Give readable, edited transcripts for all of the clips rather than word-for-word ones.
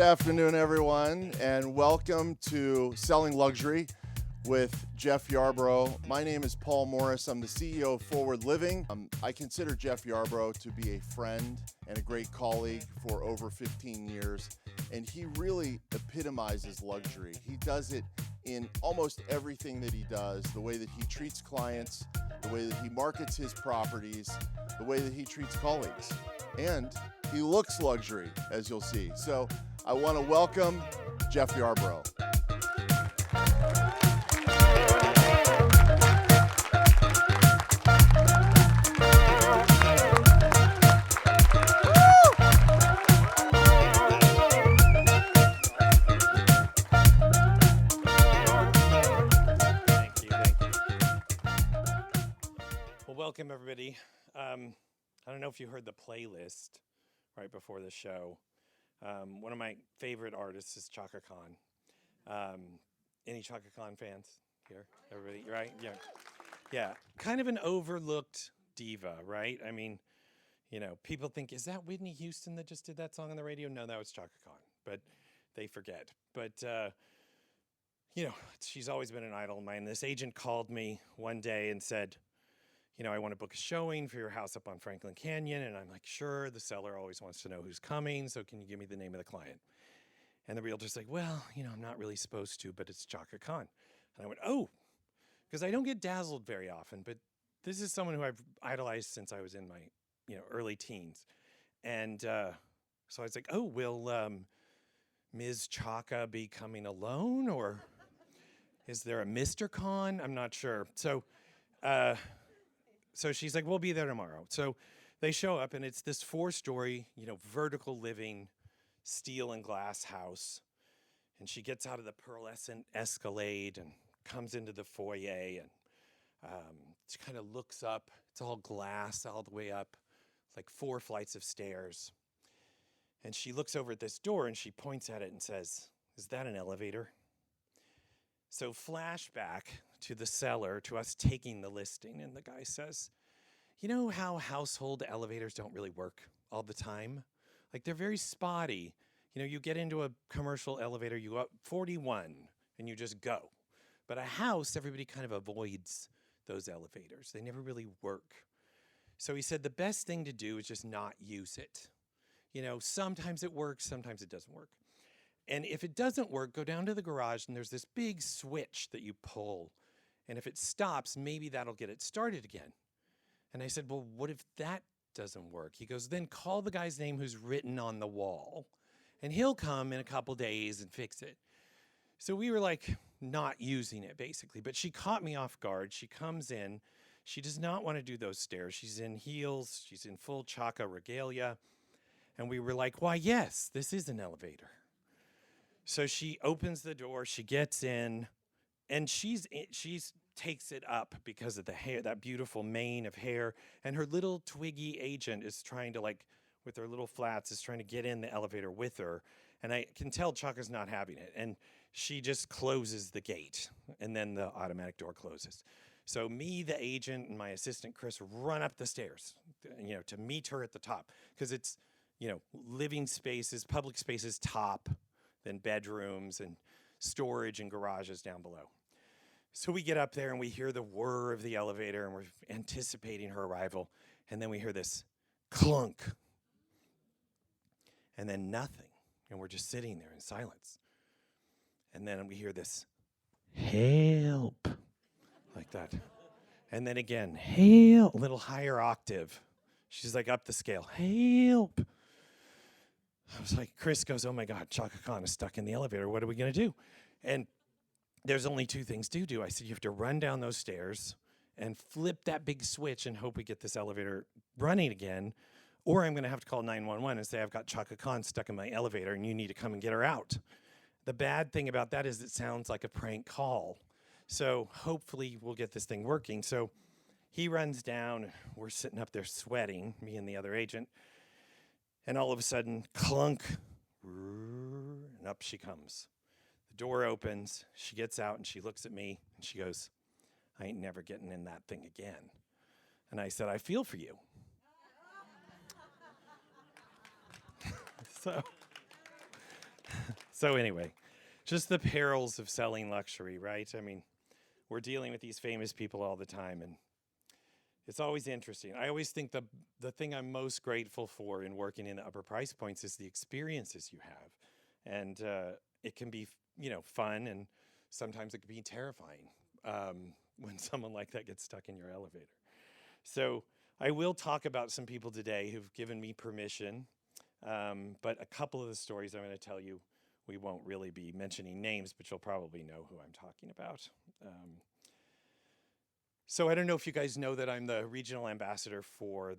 afternoon, everyone, and welcome to Selling Luxury with Jeff Yarbrough. My name is Paul Morris. I'm the CEO of Forward Living. I consider Jeff Yarbrough to be a friend and a great colleague for over 15 years, and he really epitomizes luxury. He does it in almost everything that he does, the way that he treats clients, the way that he markets his properties, the way that he treats colleagues. And he looks luxury, as you'll see. So I want to welcome Jeff Yarbrough. Thank you. Well, welcome everybody. I don't know if you heard the playlist right before the show. One of my favorite artists is Chaka Khan. Any Chaka Khan fans here? Everybody, right? Yeah. Kind of an overlooked diva, right? I mean, you know, people think, is that Whitney Houston that just did that song on the radio? No, that was Chaka Khan, but they forget. But, you know, she's always been an idol of mine. This agent called me one day and said, you know, I want to book a showing for your house up on Franklin Canyon. And I'm like, sure, the seller always wants to know who's coming. So can you give me the name of the client? And the realtor's like, well, you know, I'm not really supposed to, but it's Chaka Khan. And I went, oh, because I don't get dazzled very often, but this is someone who I've idolized since I was in my, you know, early teens. And so I was like, oh, will Ms. Chaka be coming alone? Or is there a Mr. Khan? I'm not sure. So she's like, we'll be there tomorrow. So they show up, and it's this 4-story, you know, vertical living steel and glass house. And she gets out of the pearlescent Escalade and comes into the foyer, and she kind of looks up. It's all glass all the way up, like 4 flights of stairs. And she looks over at this door, and she points at it and says, is that an elevator? So flashback to the seller, to us taking the listing, and the guy says, you know how household elevators don't really work all the time? Like, they're very spotty. You know, you get into a commercial elevator, you go up 41, and you just go. But a house, everybody kind of avoids those elevators. They never really work. So he said the best thing to do is just not use it. You know, sometimes it works, sometimes it doesn't work. And if it doesn't work, go down to the garage, and there's this big switch that you pull. And if it stops, maybe that'll get it started again. And I said, well, what if that doesn't work? He goes, then call the guy's name who's written on the wall, and he'll come in a couple days and fix it. So we were like not using it, basically. But she caught me off guard. She comes in. She does not want to do those stairs. She's in heels. She's in full Chaka regalia. And we were like, why, yes, this is an elevator. So she opens the door, she gets in, and she's takes it up because of the hair, that beautiful mane of hair. And her little twiggy agent is trying to, like, with her little flats, is trying to get in the elevator with her. And I can tell Chaka's not having it. And she just closes the gate, and then the automatic door closes. So me, the agent, and my assistant, Chris, run up the stairs, you know, to meet her at the top. Because it's, you know, living spaces, public spaces top, then bedrooms and storage and garages down below. So we get up there and we hear the whir of the elevator, and we're anticipating her arrival. And then we hear this clunk. And then nothing. And we're just sitting there in silence. And then we hear this, help, like that. And then again, help, a little higher octave. She's like up the scale, help. I was like, Chris goes, oh my God, Chaka Khan is stuck in the elevator. What are we going to do? And there's only 2 things to do. I said, you have to run down those stairs and flip that big switch and hope we get this elevator running again. Or I'm going to have to call 911 and say, I've got Chaka Khan stuck in my elevator and you need to come and get her out. The bad thing about that is it sounds like a prank call. So hopefully we'll get this thing working. So he runs down. We're sitting up there sweating, me and the other agent. And all of a sudden, clunk, and up she comes. The door opens, she gets out, and she looks at me, and she goes, I ain't never getting in that thing again. And I said, I feel for you. So anyway, just the perils of selling luxury, right? I mean, we're dealing with these famous people all the time, and it's always interesting. I always think the thing I'm most grateful for in working in the upper price points is the experiences you have, and it can be fun, and sometimes it can be terrifying when someone like that gets stuck in your elevator. So I will talk about some people today who've given me permission, but a couple of the stories I'm going to tell you, we won't really be mentioning names, but you'll probably know who I'm talking about. So I don't know if you guys know that I'm the regional ambassador for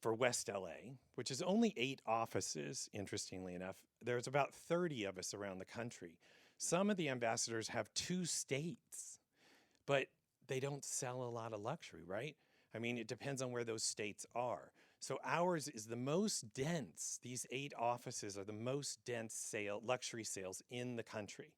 West LA, which is only 8 offices, interestingly enough. There's about 30 of us around the country. Some of the ambassadors have 2 states, but they don't sell a lot of luxury, right? I mean, it depends on where those states are. So ours is the most dense. These 8 offices are the most dense luxury sales in the country.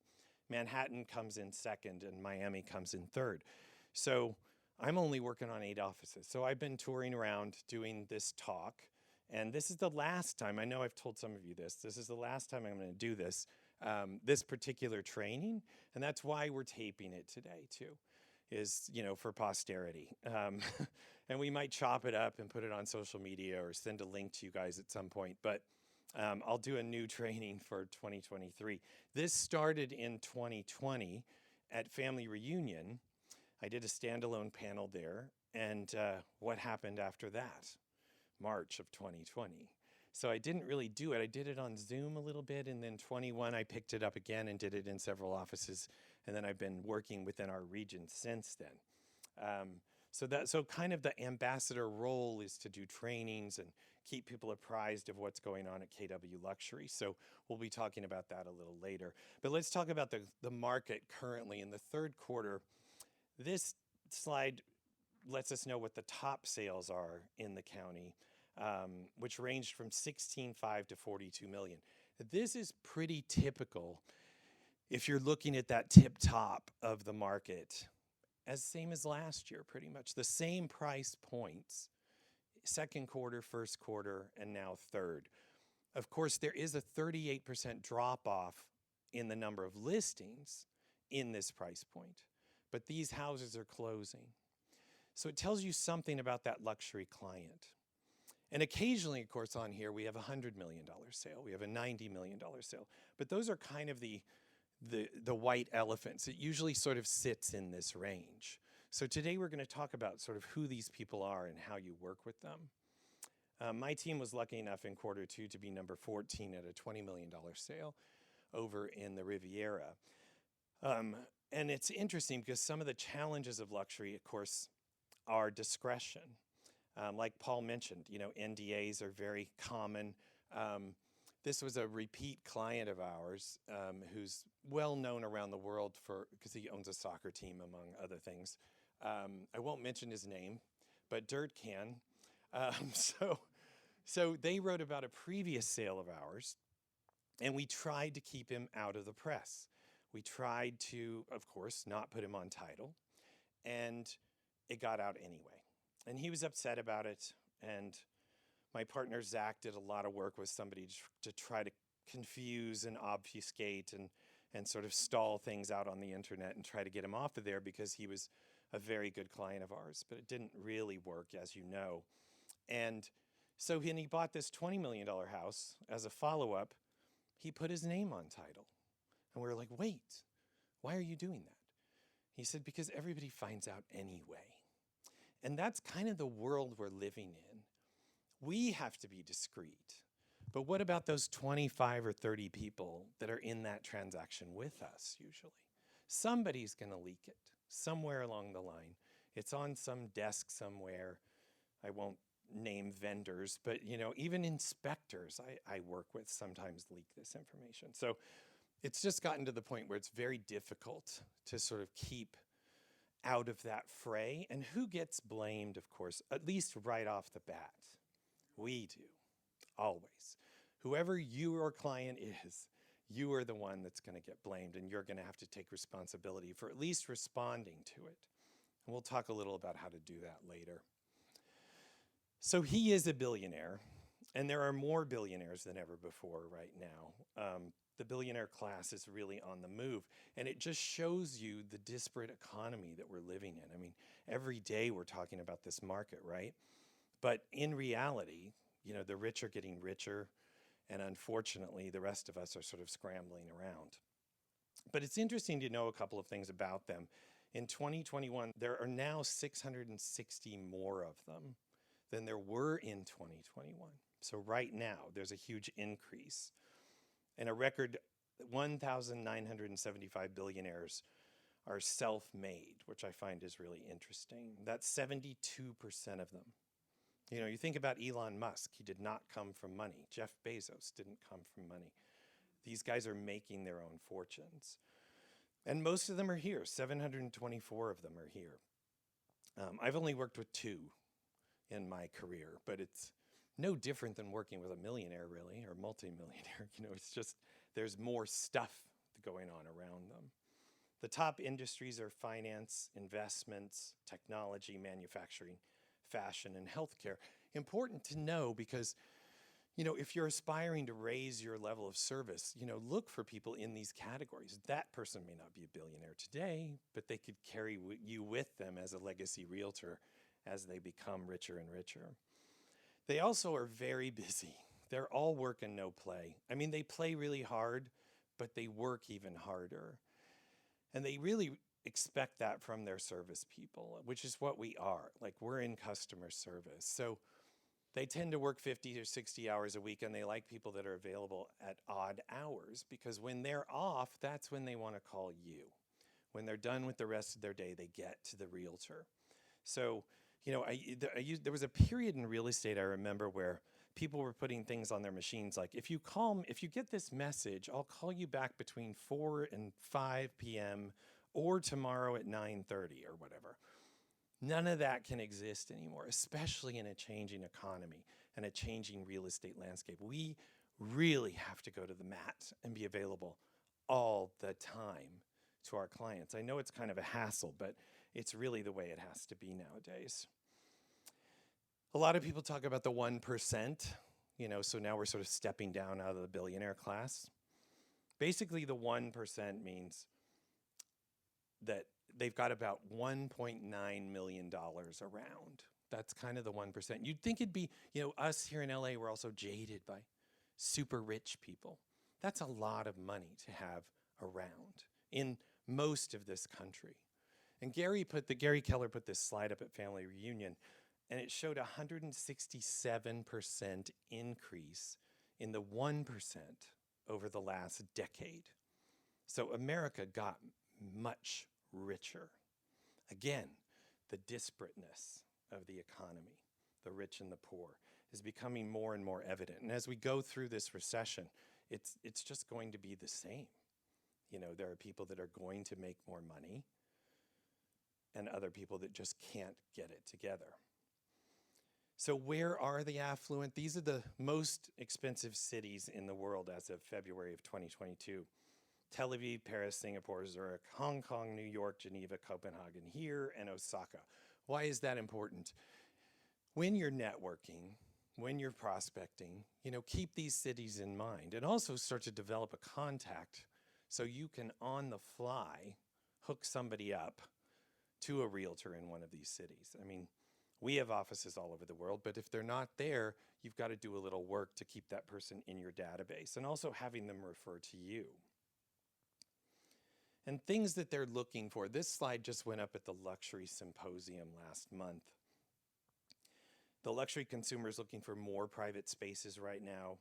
Manhattan comes in second and Miami comes in third. So I'm only working on 8 offices. So I've been touring around doing this talk. And this is the last time, I know I've told some of you this is the last time I'm going to do this particular training. And that's why we're taping it today too, is, for posterity. And we might chop it up and put it on social media or send a link to you guys at some point. But I'll do a new training for 2023. This started in 2020 at Family Reunion. I did a standalone panel there, and what happened after that? March of 2020. So I didn't really do it. I did it on Zoom a little bit, and then 21 I picked it up again and did it in several offices, and then I've been working within our region since then. So kind of the ambassador role is to do trainings and keep people apprised of what's going on at KW Luxury. So we'll be talking about that a little later. But let's talk about the market currently in the third quarter. This slide lets us know what the top sales are in the county, which ranged from 16.5 to 42 million. This is pretty typical if you're looking at that tip top of the market, same as last year, pretty much. The same price points, second quarter, first quarter, and now third. Of course, there is a 38% drop off in the number of listings in this price point. But these houses are closing. So it tells you something about that luxury client. And occasionally, of course, on here, we have a $100 million sale. We have a $90 million sale. But those are kind of the white elephants. It usually sort of sits in this range. So today we're going to talk about sort of who these people are and how you work with them. My team was lucky enough in quarter 2 to be number 14 at a $20 million sale over in the Riviera. And it's interesting because some of the challenges of luxury, of course, are discretion. Like Paul mentioned, NDAs are very common. This was a repeat client of ours who's well known around the world because he owns a soccer team, among other things. I won't mention his name, but Dirt can. So they wrote about a previous sale of ours, and we tried to keep him out of the press. We tried to, of course, not put him on title, and it got out anyway. And he was upset about it, and my partner, Zach, did a lot of work with somebody to try to confuse and obfuscate and sort of stall things out on the internet and try to get him off of there because he was a very good client of ours. But it didn't really work, as you know. And so when he bought this $20 million house, as a follow-up, he put his name on title. And we were like, wait, why are you doing that? He said, because everybody finds out anyway. And that's kind of the world we're living in. We have to be discreet. But what about those 25 or 30 people that are in that transaction with us usually? Somebody's going to leak it somewhere along the line. It's on some desk somewhere. I won't name vendors, but even inspectors I work with sometimes leak this information. So it's just gotten to the point where it's very difficult to sort of keep out of that fray. And who gets blamed, of course, at least right off the bat? We do, always. Whoever your client is, you are the one that's going to get blamed, and you're going to have to take responsibility for at least responding to it. And we'll talk a little about how to do that later. So he is a billionaire, and there are more billionaires than ever before right now. the billionaire class is really on the move. And it just shows you the disparate economy that we're living in. I mean, every day we're talking about this market, right? But in reality, the rich are getting richer, and unfortunately, the rest of us are sort of scrambling around. But it's interesting to know a couple of things about them. In 2021, there are now 660 more of them than there were in 2021. So right now, there's a huge increase. And a record 1,975 billionaires are self-made, which I find is really interesting. That's 72% of them. You think about Elon Musk. He did not come from money. Jeff Bezos didn't come from money. These guys are making their own fortunes. And most of them are here. 724 of them are here. I've only worked with 2 in my career, but it's no different than working with a millionaire, really, or multimillionaire. It's just there's more stuff going on around them. The top industries are finance, investments, technology, manufacturing, fashion, and healthcare. Important to know because, if you're aspiring to raise your level of service, look for people in these categories. That person may not be a billionaire today, but they could carry you with them as a legacy realtor as they become richer and richer. They also are very busy. They're all work and no play. I mean, they play really hard, but they work even harder. And they really expect that from their service people, which is what we are. Like, we're in customer service. So they tend to work 50 or 60 hours a week, and they like people that are available at odd hours because when they're off, that's when they want to call you. When they're done with the rest of their day, they get to the realtor. So, there was a period in real estate I remember where people were putting things on their machines like, if you get this message, I'll call you back between 4 and 5 p.m. or tomorrow at 9:30 or whatever. None of that can exist anymore, especially in a changing economy and a changing real estate landscape. We really have to go to the mat and be available all the time to our clients. I know it's kind of a hassle, but it's really the way it has to be nowadays. A lot of people talk about the 1%, so now we're sort of stepping down out of the billionaire class. Basically, the 1% means that they've got about $1.9 million around. That's kind of the 1%. You'd think it'd be, us here in LA, we're also jaded by super rich people. That's a lot of money to have around in most of this country. And Gary Keller put this slide up at Family Reunion, and it showed a 167% increase in the 1% over the last decade. So America got much richer. Again, the disparateness of the economy, the rich and the poor, is becoming more and more evident. And as we go through this recession, it's just going to be the same. There are people that are going to make more money and other people that just can't get it together. So where are the affluent? These are the most expensive cities in the world as of February of 2022. Tel Aviv, Paris, Singapore, Zurich, Hong Kong, New York, Geneva, Copenhagen here, and Osaka. Why is that important? When you're networking, when you're prospecting, keep these cities in mind and also start to develop a contact so you can, on the fly, hook somebody up to a realtor in one of these cities. I mean, we have offices all over the world, but if they're not there, you've got to do a little work to keep that person in your database and also having them refer to you. And things that they're looking for. This slide just went up at the Luxury Symposium last month. The luxury consumer is looking for more private spaces right now,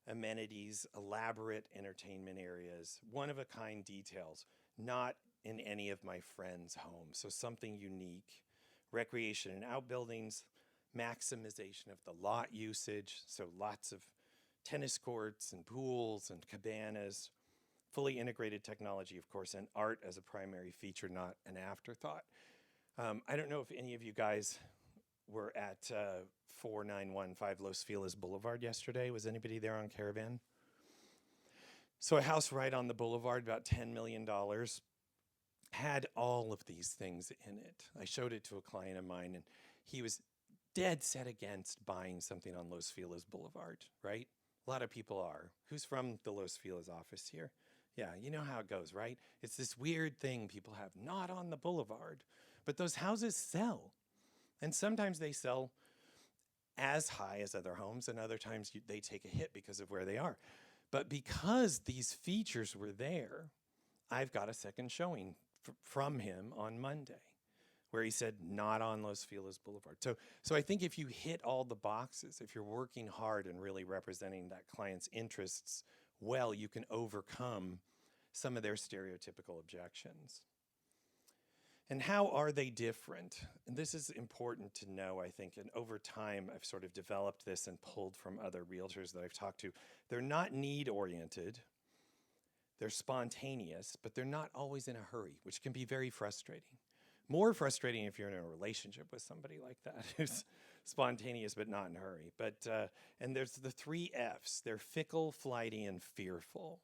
amenities, elaborate entertainment areas, one-of-a-kind details, not in any of my friends' homes, so something unique. Recreation and outbuildings, maximization of the lot usage, so lots of tennis courts and pools and cabanas, fully integrated technology, of course, and art as a primary feature, not an afterthought. I don't know if any of you guys were at 4915 Los Feliz Boulevard yesterday. Was anybody there on Caravan? So a house right on the boulevard, about $10 million, had all of these things in it. I showed it to a client of mine, and he was dead set against buying something on Los Feliz Boulevard, right? A lot of people are. Who's from the Los Feliz office here? Yeah, you know how it goes, right? It's this weird thing people have, not on the boulevard. But those houses sell. And sometimes they sell as high as other homes, and other times they take a hit because of where they are. But because these features were there, I've got a second showing from him on Monday, where he said, not on Los Feliz Boulevard. So I think if you hit all the boxes, if you're working hard and really representing that client's interests well, you can overcome some of their stereotypical objections. And how are they different? And this is important to know, I think, and over time I've sort of developed this and pulled from other realtors that I've talked to. They're not need-oriented. They're spontaneous, but they're not always in a hurry, which can be very frustrating. More frustrating if you're in a relationship with somebody like that who's spontaneous but not in a hurry. And there's the 3 F's. They're fickle, flighty, and fearful.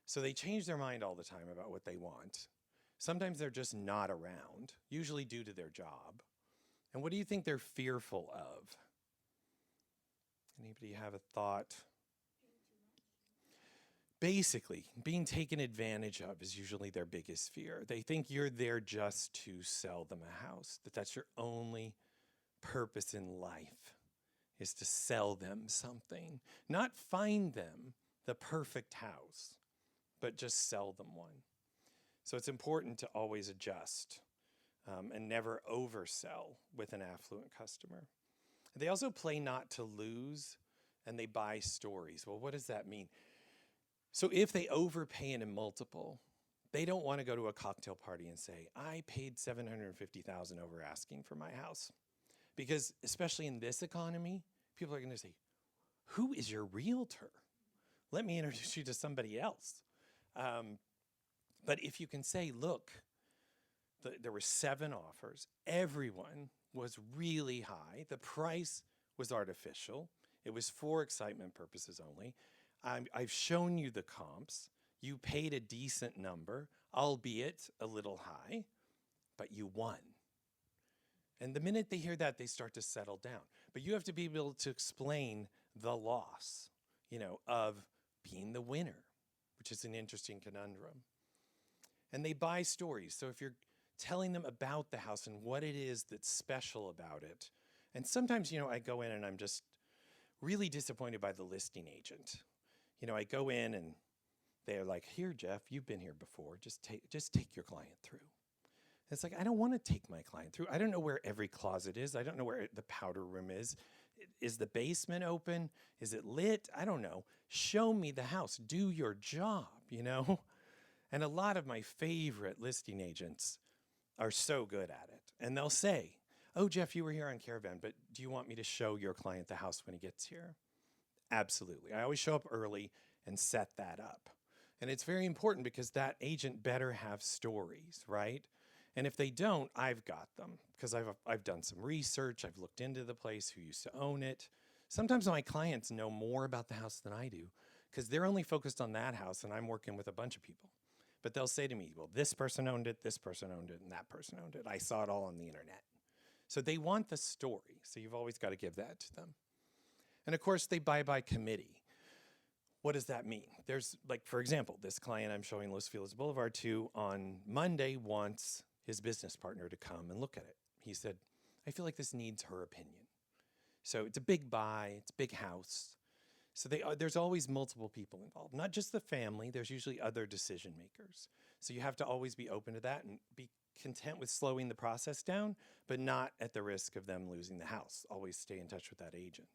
So they change their mind all the time about what they want. Sometimes they're just not around, usually due to their job. And what do you think they're fearful of? Anybody have a thought? Basically, being taken advantage of is usually their biggest fear. They think you're there just to sell them a house, that that's your only purpose in life, is to sell them something, not find them the perfect house, but just sell them one. So it's important to always adjust and never oversell with an affluent customer. They also play not to lose, and they buy stories. Well, what does that mean? So if they overpay in a multiple, they don't want to go to a cocktail party and say, I paid $750,000 over asking for my house. Because especially in this economy, people are going to say, who is your realtor? Let me introduce you to somebody else. But if you can say, look, there were 7 offers. Everyone was really high. The price was artificial. It was for excitement purposes only. I've shown you the comps. You paid a decent number, albeit a little high, but you won. And the minute they hear that, they start to settle down. But you have to be able to explain the loss, of being the winner, which is an interesting conundrum. And they buy stories. So if you're telling them about the house and what it is that's special about it, and sometimes, I go in and I'm just really disappointed by the listing agent. I go in and they're like, here, Jeff, you've been here before. Just take your client through. And it's like, I don't want to take my client through. I don't know where every closet is. I don't know where the powder room is. Is the basement open? Is it lit? I don't know. Show me the house. Do your job, And a lot of my favorite listing agents are so good at it. And they'll say, oh, Jeff, you were here on Caravan, but do you want me to show your client the house when he gets here? Absolutely. I always show up early and set that up. And it's very important because that agent better have stories, right? And if they don't, I've got them because I've done some research. I've looked into the place, who used to own it. Sometimes my clients know more about the house than I do because they're only focused on that house and I'm working with a bunch of people. But they'll say to me, well, this person owned it, and that person owned it. I saw it all on the internet. So they want the story. So you've always got to give that to them. And of course, they buy by committee. What does that mean? There's, for example, this client I'm showing Los Feliz Boulevard to on Monday wants his business partner to come and look at it. He said, I feel like this needs her opinion. So it's a big buy, it's a big house. So there's always multiple people involved, not just the family. There's usually other decision makers. So you have to always be open to that and be content with slowing the process down, but not at the risk of them losing the house. Always stay in touch with that agent.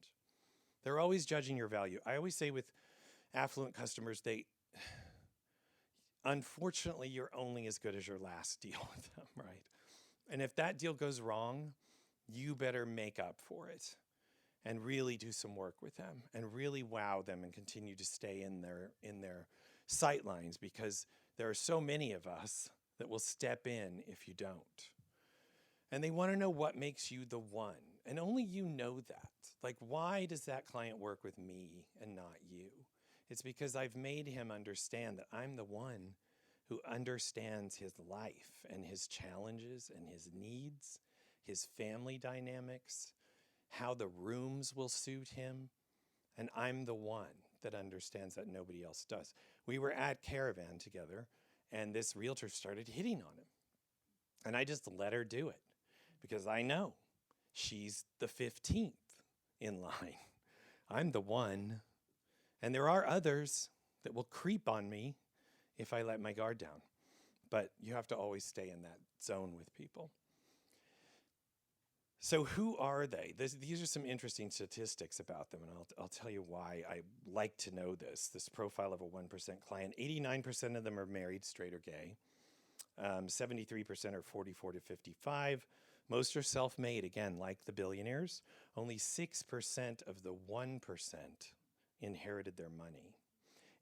They're always judging your value. I always say with affluent customers, unfortunately, you're only as good as your last deal with them, right? And if that deal goes wrong, you better make up for it and really do some work with them and really wow them and continue to stay in their sight lines because there are so many of us that will step in if you don't. And they want to know what makes you the one. And only you know that. Why does that client work with me and not you? It's because I've made him understand that I'm the one who understands his life and his challenges and his needs, his family dynamics, how the rooms will suit him, And I'm the one that understands that nobody else does. We were at Caravan together, and this realtor started hitting on him. And I just let her do it because I know she's the 15th in line. I'm the one. And there are others that will creep on me if I let my guard down. But you have to always stay in that zone with people. So who are they? These are some interesting statistics about them, and I'll tell you why I like to know this profile of a 1% client. 89% of them are married, straight or gay. 73% are 44 to 55. Most are self-made, again, like the billionaires. Only 6% of the 1% inherited their money.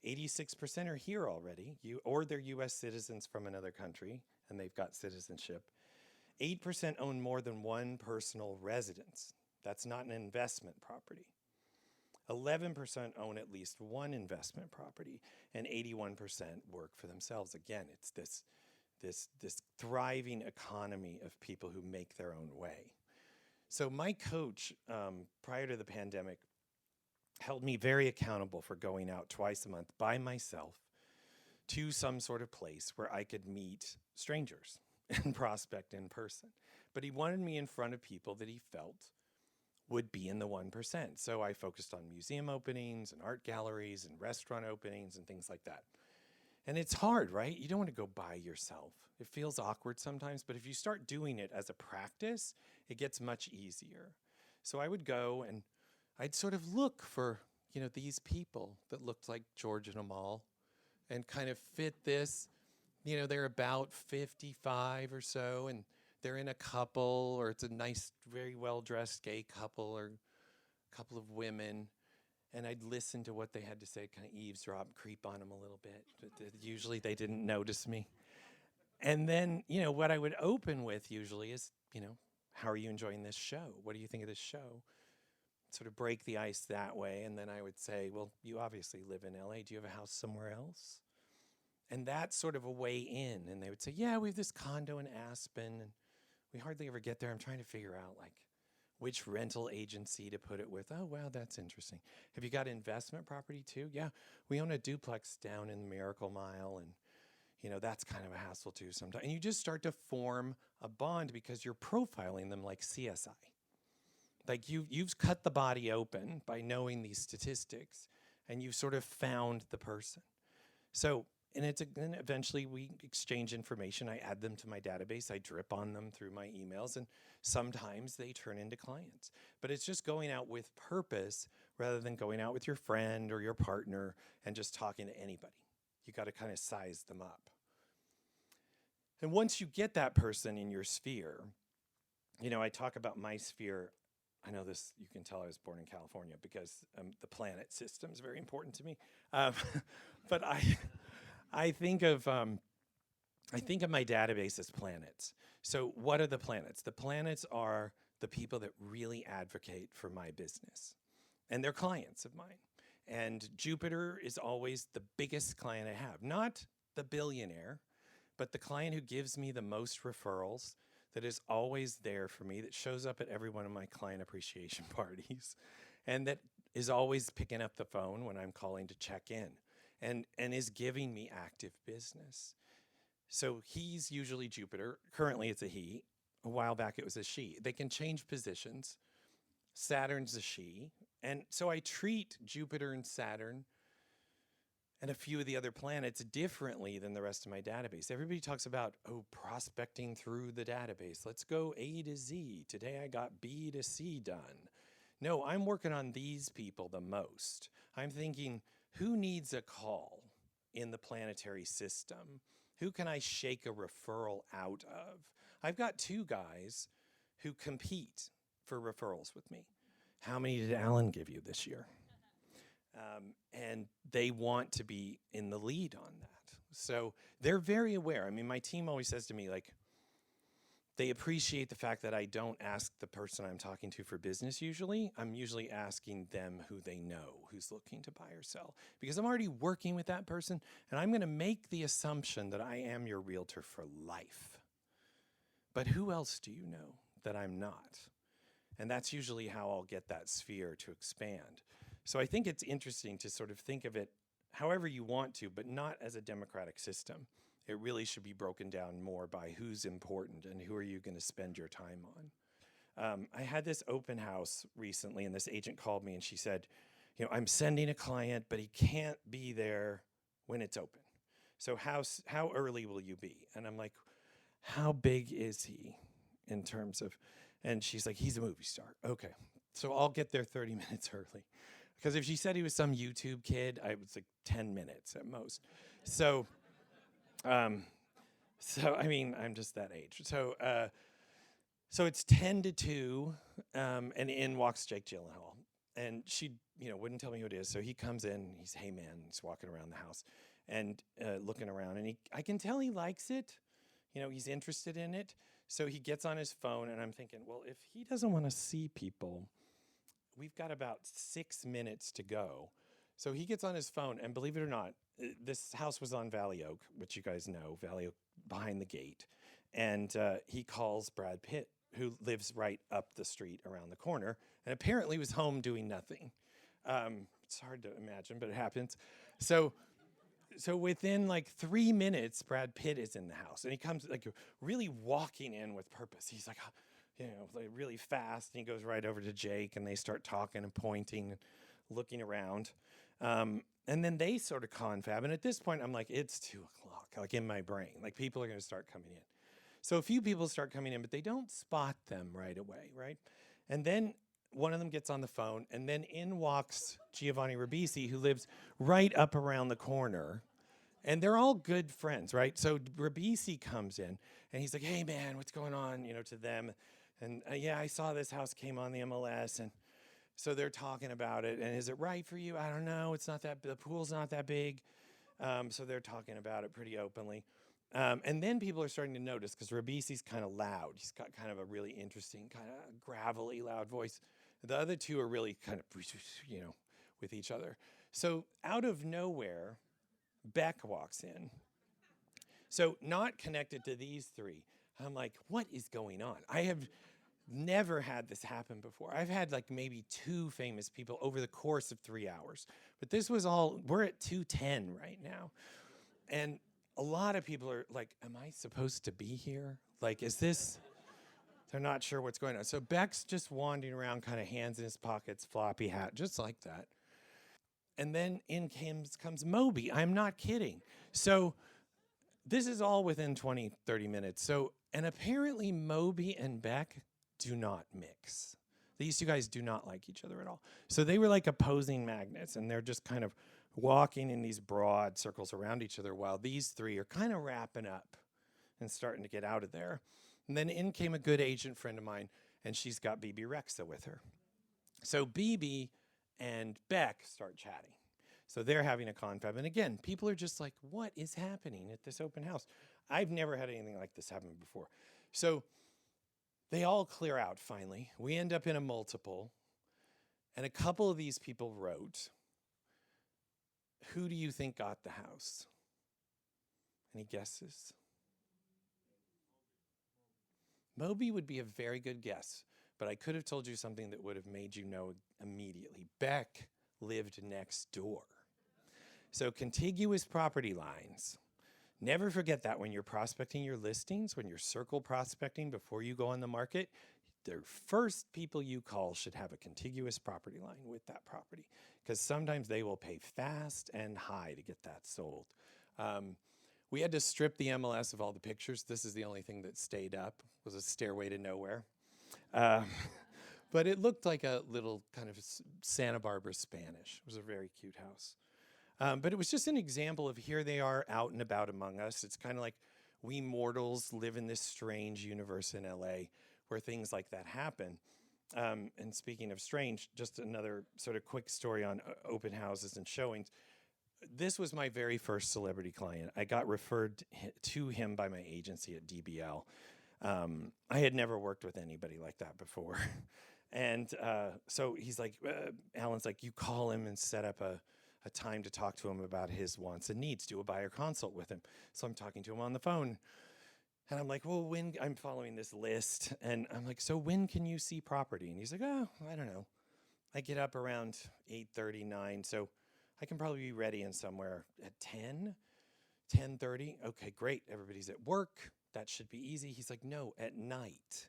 86% are here already, or they're U.S. citizens from another country, and they've got citizenship. 8% own more than one personal residence. That's not an investment property. 11% own at least one investment property, and 81% work for themselves. Again, it's this thriving economy of people who make their own way. So my coach, prior to the pandemic, held me very accountable for going out twice a month by myself to some sort of place where I could meet strangers and prospect in person. But he wanted me in front of people that he felt would be in the 1%. So I focused on museum openings and art galleries and restaurant openings and things like that. And it's hard, right? You don't want to go by yourself. It feels awkward sometimes, but if you start doing it as a practice, it gets much easier. So I would go and I'd sort of look for, these people that looked like George and Amal and kind of fit this. They're about 55 or so, and they're in a couple, or it's a nice, very well-dressed gay couple, or a couple of women. And I'd listen to what they had to say, kind of eavesdrop, creep on them a little bit. But usually they didn't notice me. And then, what I would open with usually is, how are you enjoying this show? What do you think of this show? Sort of break the ice that way. And then I would say, well, you obviously live in LA. Do you have a house somewhere else? And that's sort of a way in. And they would say, yeah, we have this condo in Aspen, and we hardly ever get there. I'm trying to figure out, which rental agency to put it with. Oh, wow, that's interesting. Have you got investment property too? Yeah, we own a duplex down in the Miracle Mile, and that's kind of a hassle too sometimes. And you just start to form a bond because you're profiling them like CSI. Like you've cut the body open by knowing these statistics, and you've sort of found the person. So, and then eventually we exchange information. I add them to my database. I drip on them through my emails, and sometimes they turn into clients. But it's just going out with purpose rather than going out with your friend or your partner and just talking to anybody. You got to kind of size them up. And once you get that person in your sphere, I talk about my sphere. I know this, you can tell I was born in California because the planet system is very important to me. But I think of my database as planets. So what are the planets? The planets are the people that really advocate for my business, and they're clients of mine. And Jupiter is always the biggest client I have, not the billionaire, but the client who gives me the most referrals, that is always there for me, that shows up at every one of my client appreciation parties, and that is always picking up the phone when I'm calling to check in, and is giving me active business. So he's usually Jupiter. Currently it's a he. A while back it was a she. They can change positions. Saturn's a she. And so I treat Jupiter and Saturn and a few of the other planets differently than the rest of my database. Everybody talks about, prospecting through the database. Let's go A to Z. Today I got B to C done. No, I'm working on these people the most. I'm thinking, who needs a call in the planetary system? Who can I shake a referral out of? I've got 2 guys who compete for referrals with me. How many did Alan give you this year? And they want to be in the lead on that. So they're very aware. I mean, my team always says to me, they appreciate the fact that I don't ask the person I'm talking to for business usually. I'm usually asking them who they know, who's looking to buy or sell. Because I'm already working with that person, and I'm going to make the assumption that I am your realtor for life. But who else do you know that I'm not? And that's usually how I'll get that sphere to expand. So I think it's interesting to sort of think of it however you want to, but not as a democratic system. It really should be broken down more by who's important and who are you going to spend your time on. I had this open house recently, and this agent called me and she said, I'm sending a client, but he can't be there when it's open. So how early will you be? And I'm like, how big is he in terms of, and she's like, he's a movie star. Okay, so I'll get there 30 minutes early. Because if she said he was some YouTube kid, I was like 10 minutes at most. So I mean, I'm just that age. So it's 10 to 2, and in walks Jake Gyllenhaal. And she, wouldn't tell me who it is. So he comes in, he's, hey man, he's walking around the house and looking around. And I can tell he likes it. He's interested in it. So he gets on his phone, and I'm thinking, well, if he doesn't want to see people, we've got about 6 minutes to go. So he gets on his phone, and believe it or not, this house was on Valley Oak, which you guys know, Valley Oak behind the gate. And he calls Brad Pitt, who lives right up the street around the corner, and apparently was home doing nothing. It's hard to imagine, but it happens. So within like 3 minutes, Brad Pitt is in the house, and he comes like really walking in with purpose. He's like, like really fast, and he goes right over to Jake, and they start talking and pointing and looking around. And then they sort of confab, and at this point, I'm like, it's 2 o'clock, like in my brain. Like people are going to start coming in. So a few people start coming in, but they don't spot them right away, right? And then one of them gets on the phone, and then in walks Giovanni Ribisi, who lives right up around the corner. And they're all good friends, right? So Ribisi comes in, and he's like, hey, man, what's going on, to them. And yeah, I saw this house came on the MLS, and so they're talking about it. And is it right for you? I don't know. It's not that, the pool's not that big. So they're talking about it pretty openly. And then people are starting to notice, because Ribisi's kind of loud. He's got kind of a really interesting, kind of gravelly, loud voice. The other two are really kind of, with each other. So out of nowhere, Beck walks in. So not connected to these three. I'm like, what is going on? I have never had this happen before. I've had like maybe 2 famous people over the course of 3 hours. But this was all, we're at 2:10 right now. And a lot of people are like, am I supposed to be here? Like, is this, they're not sure what's going on. So Beck's just wandering around, kind of hands in his pockets, floppy hat, just like that. And then in comes Moby. I'm not kidding. So this is all within 20, 30 minutes. So, and apparently Moby and Beck do not mix. These 2 guys do not like each other at all. So they were like opposing magnets, and they're just kind of walking in these broad circles around each other while these 3 are kind of wrapping up and starting to get out of there. And then in came a good agent friend of mine, and she's got BB Rexa with her. So BB and Beck start chatting. So they're having a confab. And again, people are just like, what is happening at this open house? I've never had anything like this happen before. So they all clear out finally. We end up in a multiple. And a couple of these people wrote, who do you think got the house? Any guesses? Moby would be a very good guess, but I could have told you something that would have made you know immediately. Beck lived next door. So contiguous property lines. Never forget that when you're prospecting your listings, when you're circle prospecting before you go on the market, the first people you call should have a contiguous property line with that property, because sometimes they will pay fast and high to get that sold. We had to strip the MLS of all the pictures. This is the only thing that stayed up, was a stairway to nowhere. But it looked like a little kind of Santa Barbara Spanish. It was a very cute house. But it was just an example of here they are out and about among us. It's kind of like we mortals live in this strange universe in LA where things like that happen. And speaking of strange, just another sort of quick story on open houses and showings. This was my very first celebrity client. I got referred to him by my agency at DBL. I had never worked with anybody like that before. And so he's like, Alan's like, you call him and set up a time to talk to him about his wants and needs, do a buyer consult with him. So I'm talking to him on the phone. And I'm like, well, when, I'm following this list. And I'm like, so when can you see property? And he's like, oh, I don't know. I get up around 8:30, 9, so I can probably be ready in somewhere at 10, 10:30. Okay, great. Everybody's at work. That should be easy. He's like, no, at night.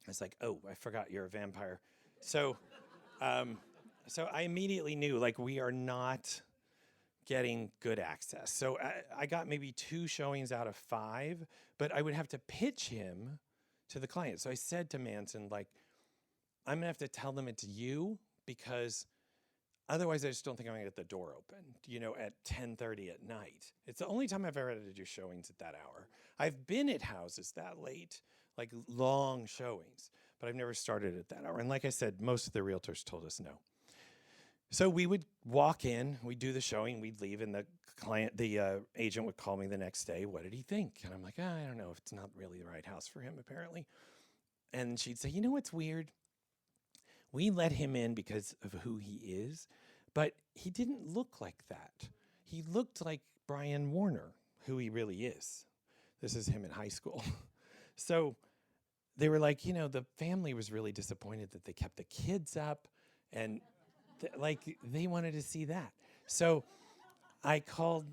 I was like, oh, I forgot you're a vampire. So, so I immediately knew, like, we are not getting good access. So I got maybe 2 showings out of 5, but I would have to pitch him to the client. So I said to Manson, like, I'm gonna have to tell them it's you because otherwise I just don't think I'm gonna get the door open, at 10:30 at night. It's the only time I've ever had to do showings at that hour. I've been at houses that late, like long showings, but I've never started at that hour. And like I said, most of the realtors told us no. So we would walk in, we'd do the showing, we'd leave, and the agent would call me the next day. What did he think? And I'm like, I don't know. If it's not really the right house for him, apparently. And she'd say, you know what's weird? We let him in because of who he is, but he didn't look like that. He looked like Brian Warner, who he really is. This is him in high school. So they were like, the family was really disappointed that they kept the kids up, and they wanted to see that. So I called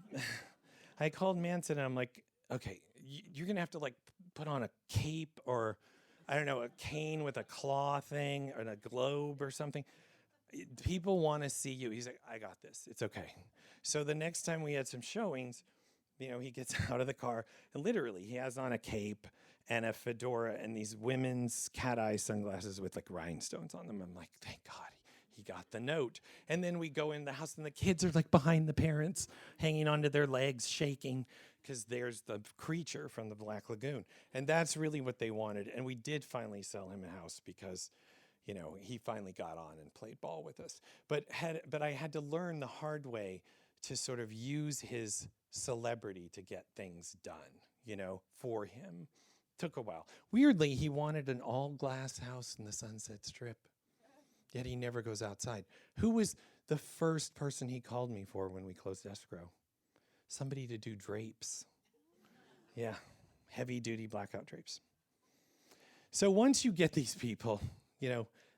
Manson, and I'm like, okay, you're gonna have to put on a cape or I don't know, a cane with a claw thing and a globe or something. People want to see you. He's like, I got this. It's okay. So the next time we had some showings, he gets out of the car and literally he has on a cape and a fedora and these women's cat eye sunglasses with rhinestones on them. I'm like, thank God he got the note. And then we go in the house and the kids are behind the parents, hanging onto their legs, shaking, because there's the creature from the Black Lagoon. And that's really what they wanted. And we did finally sell him a house because, he finally got on and played ball with us. But I had to learn the hard way to sort of use his celebrity to get things done, for him. Took a while. Weirdly, he wanted an all-glass house in the Sunset Strip. Yet he never goes outside. Who was the first person he called me for when we closed escrow? Somebody to do drapes. Yeah, heavy-duty blackout drapes. So once you get these people,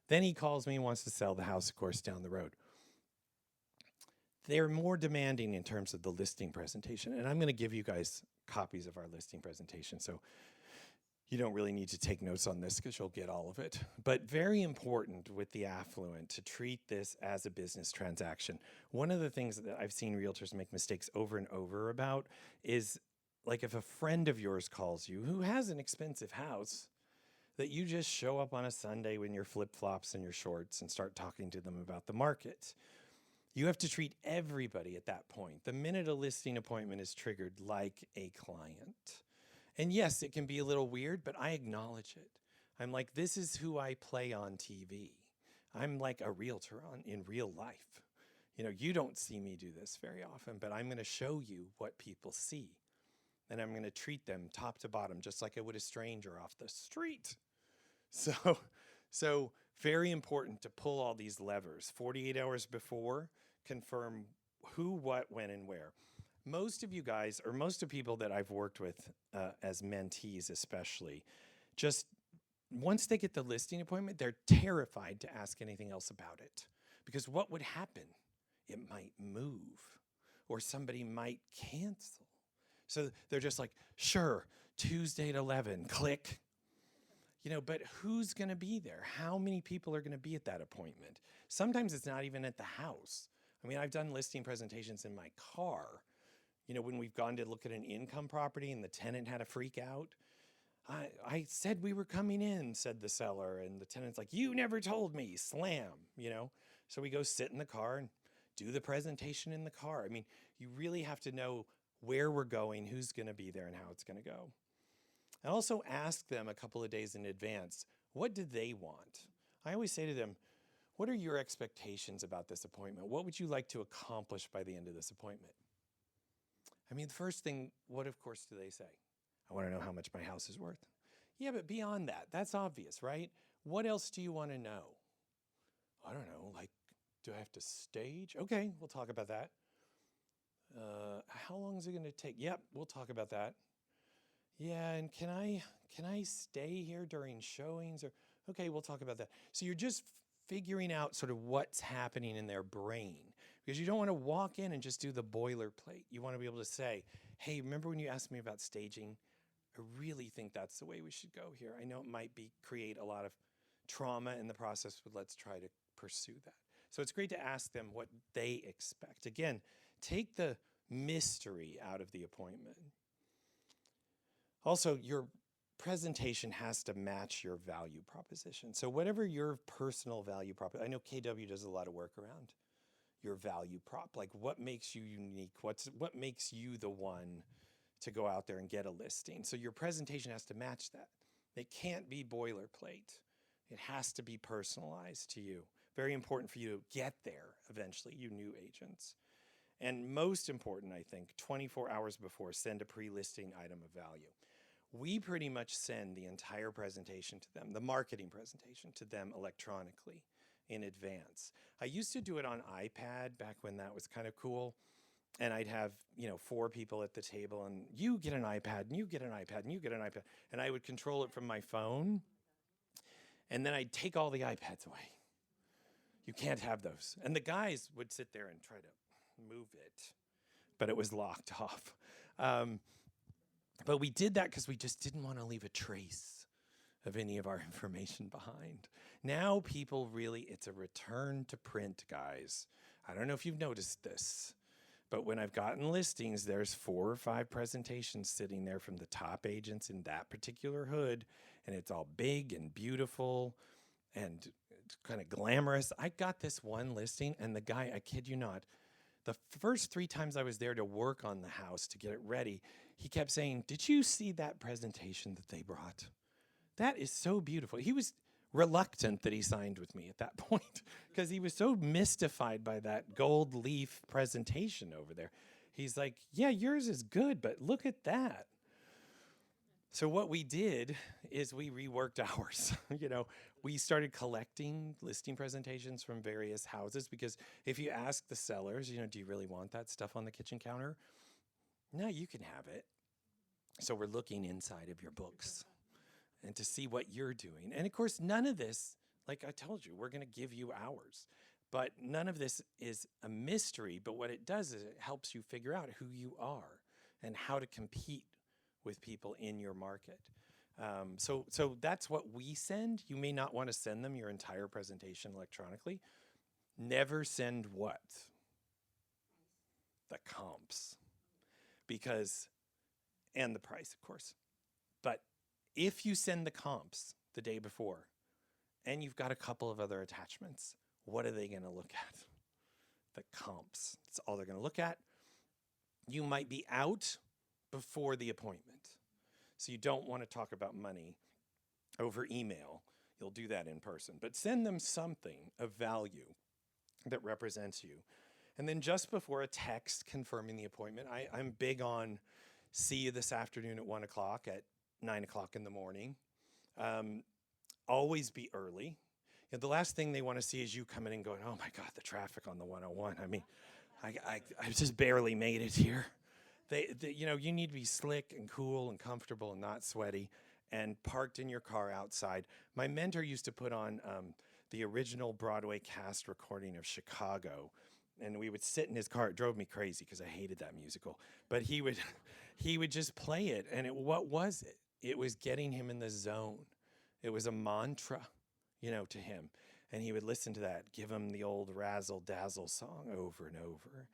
then he calls me and wants to sell the house, of course, down the road. They're more demanding in terms of the listing presentation. And I'm going to give you guys copies of our listing presentation. So you don't really need to take notes on this because you'll get all of it. But very important with the affluent to treat this as a business transaction. One of the things that I've seen realtors make mistakes over and over about is if a friend of yours calls you who has an expensive house, that you just show up on a Sunday in your flip-flops and your shorts and start talking to them about the market. You have to treat everybody at that point. The minute a listing appointment is triggered like a client. And yes, it can be a little weird, but I acknowledge it. I'm like, this is who I play on TV. I'm like a realtor in real life. You don't see me do this very often, but I'm going to show you what people see. And I'm going to treat them top to bottom, just like I would a stranger off the street. So very important to pull all these levers. 48 hours before, confirm who, what, when, and where. Most of you guys, or most of people that I've worked with as mentees especially, just once they get the listing appointment, they're terrified to ask anything else about it. Because what would happen? It might move, or somebody might cancel. So they're just like, sure, Tuesday at 11, click. But who's going to be there? How many people are going to be at that appointment? Sometimes it's not even at the house. I mean, I've done listing presentations in my car. When we've gone to look at an income property and the tenant had a freak out, I said we were coming in, said the seller, and the tenant's like, you never told me, slam, So we go sit in the car and do the presentation in the car. I mean, you really have to know where we're going, who's going to be there, and how it's going to go. And also ask them a couple of days in advance, what do they want? I always say to them, what are your expectations about this appointment? What would you like to accomplish by the end of this appointment? I mean, the first thing, what of course do they say? I want to know how much my house is worth. Yeah, but beyond that, that's obvious, right? What else do you want to know? I don't know, do I have to stage? Okay, we'll talk about that. How long is it going to take? Yep, we'll talk about that. Yeah, and can I stay here during showings? Or okay, we'll talk about that. So you're just figuring out sort of what's happening in their brain, because you don't want to walk in and just do the boilerplate. You want to be able to say, hey, remember when you asked me about staging? I really think that's the way we should go here. I know it might create a lot of trauma in the process, but let's try to pursue that. So it's great to ask them what they expect. Again, take the mystery out of the appointment. Also, your presentation has to match your value proposition. So whatever your personal value prop, I know KW does a lot of work around your value prop, like what makes you unique, what makes you the one to go out there and get a listing. So your presentation has to match that. It can't be boilerplate. It has to be personalized to you. Very important for you to get there eventually, you new agents. And most important, I think, 24 hours before, send a pre-listing item of value. We pretty much send the entire presentation to them, the marketing presentation to them electronically in advance. I used to do it on iPad back when that was kind of cool. And I'd have, 4 people at the table, and you get an iPad, and you get an iPad, and you get an iPad. And I would control it from my phone. And then I'd take all the iPads away. You can't have those. And the guys would sit there and try to move it, but it was locked off. But we did that because we just didn't want to leave a trace of any of our information behind. Now people it's a return to print, guys. I don't know if you've noticed this, but when I've gotten listings, there's 4 or 5 presentations sitting there from the top agents in that particular hood, and it's all big and beautiful and it's kind of glamorous. I got this one listing, and the guy, I kid you not, the first 3 times I was there to work on the house to get it ready, he kept saying, "Did you see that presentation that they brought? That is so beautiful." He was reluctant that he signed with me at that point because he was so mystified by that gold leaf presentation over there. He's like, "Yeah, yours is good, but look at that." So what we did is we reworked ours. We started collecting listing presentations from various houses, because if you ask the sellers, do you really want that stuff on the kitchen counter? No, you can have it. So we're looking inside of your books and to see what you're doing. And of course, none of this, like I told you, we're going to give you ours. But none of this is a mystery. But what it does is it helps you figure out who you are and how to compete with people in your market. So that's what we send. You may not want to send them your entire presentation electronically. Never send what? The comps. And the price, of course. But if you send the comps the day before and you've got a couple of other attachments, what are they going to look at? The comps. That's all they're going to look at. You might be out before the appointment. So you don't want to talk about money over email. You'll do that in person. But send them something of value that represents you. And then just before, a text confirming the appointment. I'm big on see you this afternoon at 1 o'clock, at 9 o'clock in the morning. Always be early. The last thing they want to see is you coming in going, "Oh my God, the traffic on the 101. I mean, I just barely made it here." You need to be slick and cool and comfortable and not sweaty and parked in your car outside. My mentor used to put on the original Broadway cast recording of Chicago, and we would sit in his car. It drove me crazy because I hated that musical. But he would just play it, and what was it? It was getting him in the zone. It was a mantra, to him. And he would listen to that, give him the old razzle-dazzle song over and over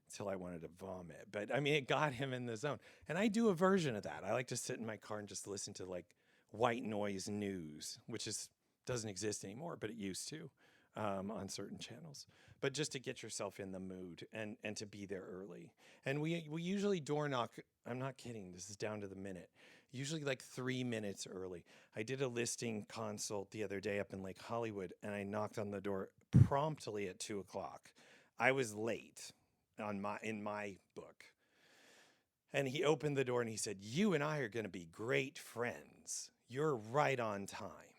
until I wanted to vomit. But it got him in the zone. And I do a version of that. I like to sit in my car and just listen to like white noise news, which doesn't exist anymore, but it used to on certain channels. But just to get yourself in the mood and to be there early. And we usually door knock. I'm not kidding. This is down to the minute. Usually like 3 minutes early. I did a listing consult the other day up in Lake Hollywood, and I knocked on the door promptly at 2 o'clock. I was late in my book. And he opened the door and he said, "You and I are going to be great friends. You're right on time."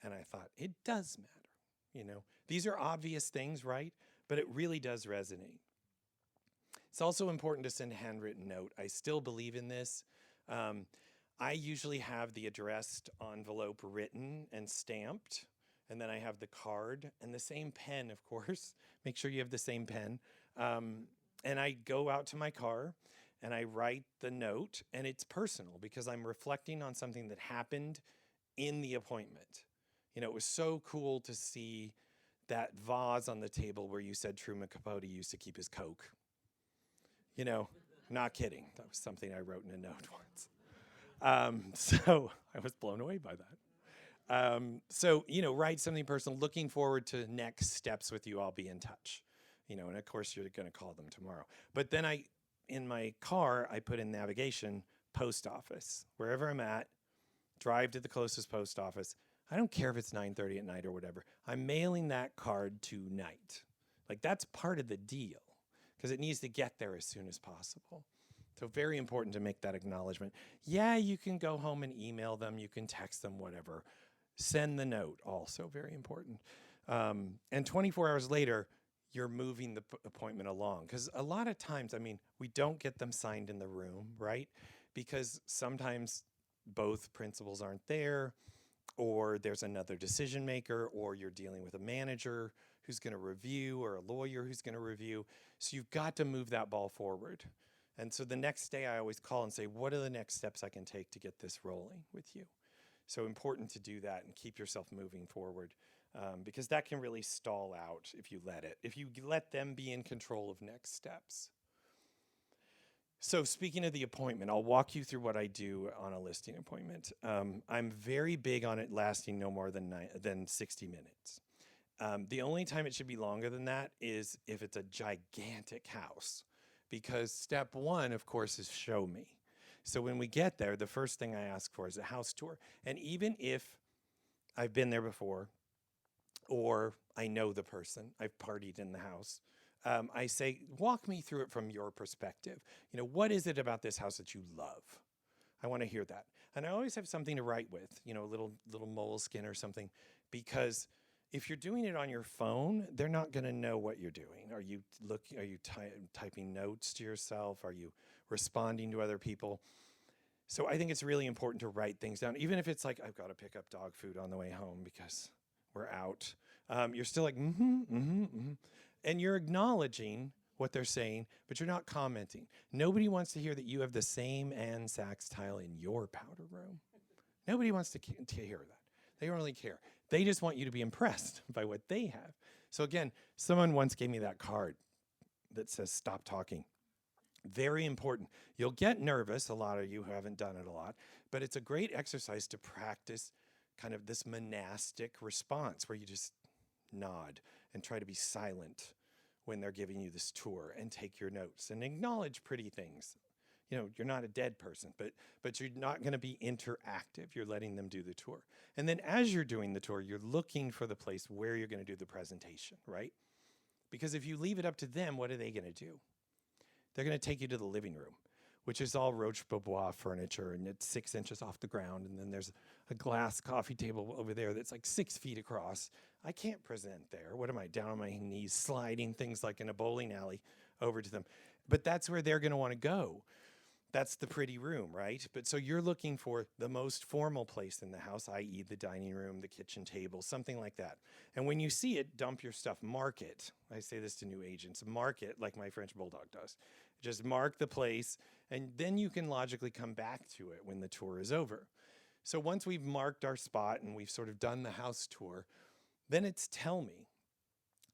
And I thought, it does matter. These are obvious things, right? But it really does resonate. It's also important to send a handwritten note. I still believe in this. I usually have the addressed envelope written and stamped, And then I have the card and the same pen, of course. Make sure you have the same pen. And I go out to my car and I write the note, and it's personal because I'm reflecting on something that happened in the appointment. You know, it was so cool to see that vase on the table where you said Truman Capote used to keep his Coke. You know, not kidding. That was something I wrote in a note once. So I was blown away by that. So, you know, write something personal, looking forward to next steps with you. I'll be in touch, you know, and of course you're going to call them tomorrow. But then in my car, I put in navigation, post office. Wherever I'm at, drive to the closest post office. I don't care if it's 9:30 at night or whatever. I'm mailing that card tonight. Like, that's part of the deal because it needs to get there as soon as possible. So very important to make that acknowledgement. Yeah, you can go home and email them. You can text them, whatever. Send the note, also very important. And 24 hours later, you're moving the appointment along. Because a lot of times, I mean, we don't get them signed in the room, right? Because sometimes both principals aren't there, or there's another decision maker, or you're dealing with a manager who's going to review, or a lawyer who's going to review. So you've got to move that ball forward. And so the next day I always call and say, what are the next steps I can take to get this rolling with you? So important to do that and keep yourself moving forward, because that can really stall out if you let it, if you let them be in control of next steps. So speaking of the appointment, I'll walk you through what I do on a listing appointment. I'm very big on it lasting no more than 60 minutes. The only time it should be longer than that is if it's a gigantic house, because step one, of course, is show me. So when we get there, the first thing I ask for is a house tour. And even if I've been there before, or I know the person, I've partied in the house, I say, walk me through it from your perspective. You know, what is it about this house that you love? I want to hear that. And I always have something to write with, you know, a little moleskin or something, because if you're doing it on your phone, they're not going to know what you're doing. Are you typing notes to yourself? Are you responding to other people? So I think it's really important to write things down, even if it's like, I've got to pick up dog food on the way home because we're out. You're still like, and you're acknowledging what they're saying, but you're not commenting. Nobody wants to hear that you have the same Ann Sachs tile in your powder room. Nobody wants to hear that. They don't really care. They just want you to be impressed by what they have. So again, someone once gave me that card that says, stop talking. Very important. You'll get nervous, a lot of you who haven't done it a lot, but it's a great exercise to practice kind of this monastic response where you just nod and try to be silent when they're giving you this tour and take your notes and acknowledge pretty things. You know, you're not a dead person, but you're not going to be interactive. You're letting them do the tour. And then as you're doing the tour, you're looking for the place where you're going to do the presentation, right? Because if you leave it up to them, what are they going to do? They're going to take you to the living room, which is all Roche-Beaubois furniture, and it's 6 inches off the ground. And then there's a glass coffee table over there that's like 6 feet across. I can't present there. What am I, down on my knees, sliding things like in a bowling alley over to them? But that's where they're going to want to go. That's the pretty room, right? But so you're looking for the most formal place in the house, i.e. the dining room, the kitchen table, something like that. And when you see it, dump your stuff, mark it. I say this to new agents, mark it like my French bulldog does. Just mark the place, and then you can logically come back to it when the tour is over. So once we've marked our spot and we've sort of done the house tour, then it's tell me.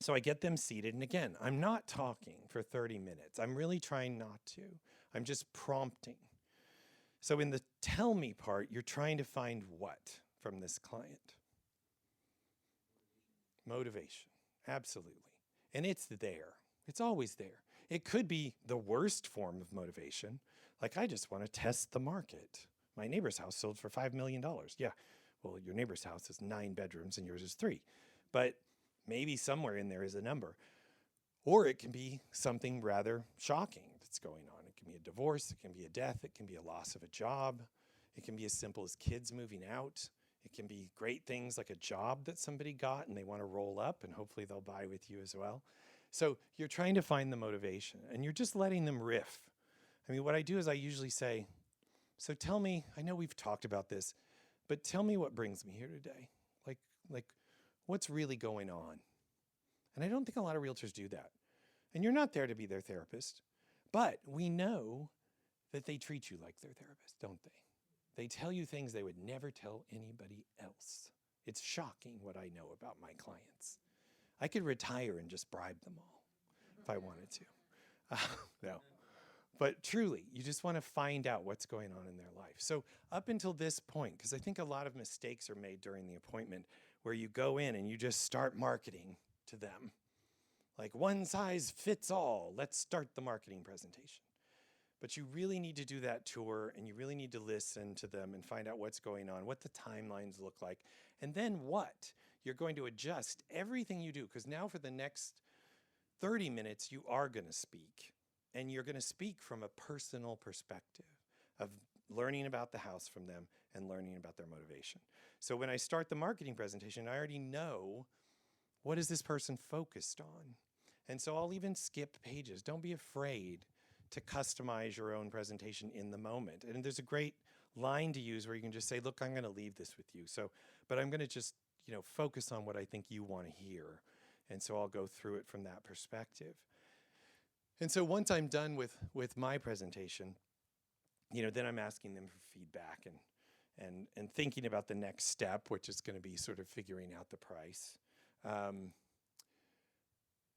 So I get them seated, and again, I'm not talking for 30 minutes. I'm really trying not to. I'm just prompting. So in the tell me part, you're trying to find what from this client? Motivation, absolutely. And it's there. It's always there. It could be the worst form of motivation. Like, I just want to test the market. My neighbor's house sold for $5 million. Yeah, well, your neighbor's house is 9 bedrooms and yours is 3. But maybe somewhere in there is a number. Or it can be something rather shocking that's going on. It can be a divorce, it can be a death, it can be a loss of a job. It can be as simple as kids moving out. It can be great things like a job that somebody got and they want to roll up, and hopefully they'll buy with you as well. So you're trying to find the motivation, and you're just letting them riff. I mean, what I do is I usually say, so tell me, I know we've talked about this, but tell me what brings me here today. Like, what's really going on. And I don't think a lot of realtors do that. And you're not there to be their therapist, but we know that they treat you like their therapist, don't they? They tell you things they would never tell anybody else. It's shocking what I know about my clients. I could retire and just bribe them all if I wanted to. No. But truly, you just want to find out what's going on in their life. So up until this point, because I think a lot of mistakes are made during the appointment where you go in and you just start marketing to them. Like one size fits all. Let's start the marketing presentation. But you really need to do that tour, and you really need to listen to them and find out what's going on, what the timelines look like, and then what? You're going to adjust everything you do, because now for the next 30 minutes, you are going to speak. And you're going to speak from a personal perspective of learning about the house from them and learning about their motivation. So when I start the marketing presentation, I already know what is this person focused on. And so I'll even skip pages. Don't be afraid to customize your own presentation in the moment. And there's a great line to use where you can just say, look, I'm going to leave this with you. But I'm going to just, focus on what I think you want to hear. And so I'll go through it from that perspective. And so once I'm done with my presentation, then I'm asking them for feedback and thinking about the next step, which is going to be sort of figuring out the price.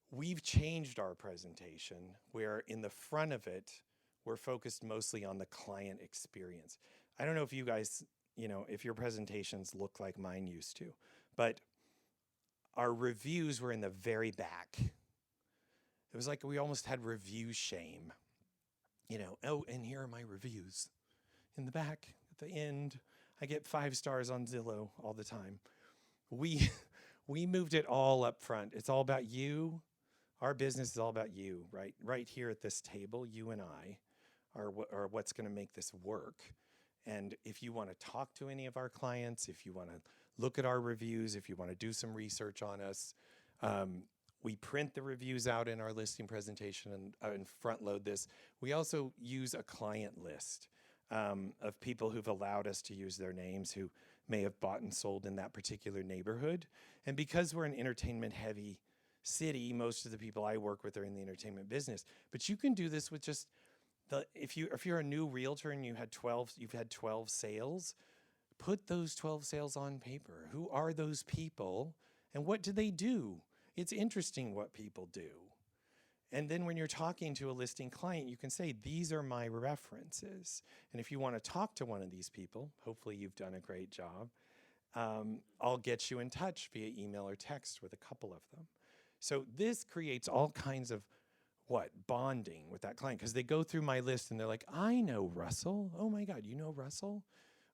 We've changed our presentation where in the front of it, we're focused mostly on the client experience. I don't know if you guys, if your presentations look like mine used to, but our reviews were in the very back. It was like we almost had review shame. And here are my reviews. In the back, at the end, I get 5 stars on Zillow all the time. We moved it all up front. It's all about you. Our business is all about you, right? Right here at this table, you and I are what's going to make this work. And if you want to talk to any of our clients, if you want to look at our reviews, if you want to do some research on us, we print the reviews out in our listing presentation and front load this. We also use a client list of people who've allowed us to use their names who may have bought and sold in that particular neighborhood. And because we're an entertainment heavy city, most of the people I work with are in the entertainment business. But you can do this with just if you're a new realtor and you've had 12 sales, put those 12 sales on paper. Who are those people and what do they do? It's interesting what people do. And then when you're talking to a listing client, you can say, these are my references. And if you want to talk to one of these people, hopefully you've done a great job, I'll get you in touch via email or text with a couple of them. So this creates all kinds of bonding with that client, because they go through my list and they're like, I know Russell. Oh my God, you know Russell?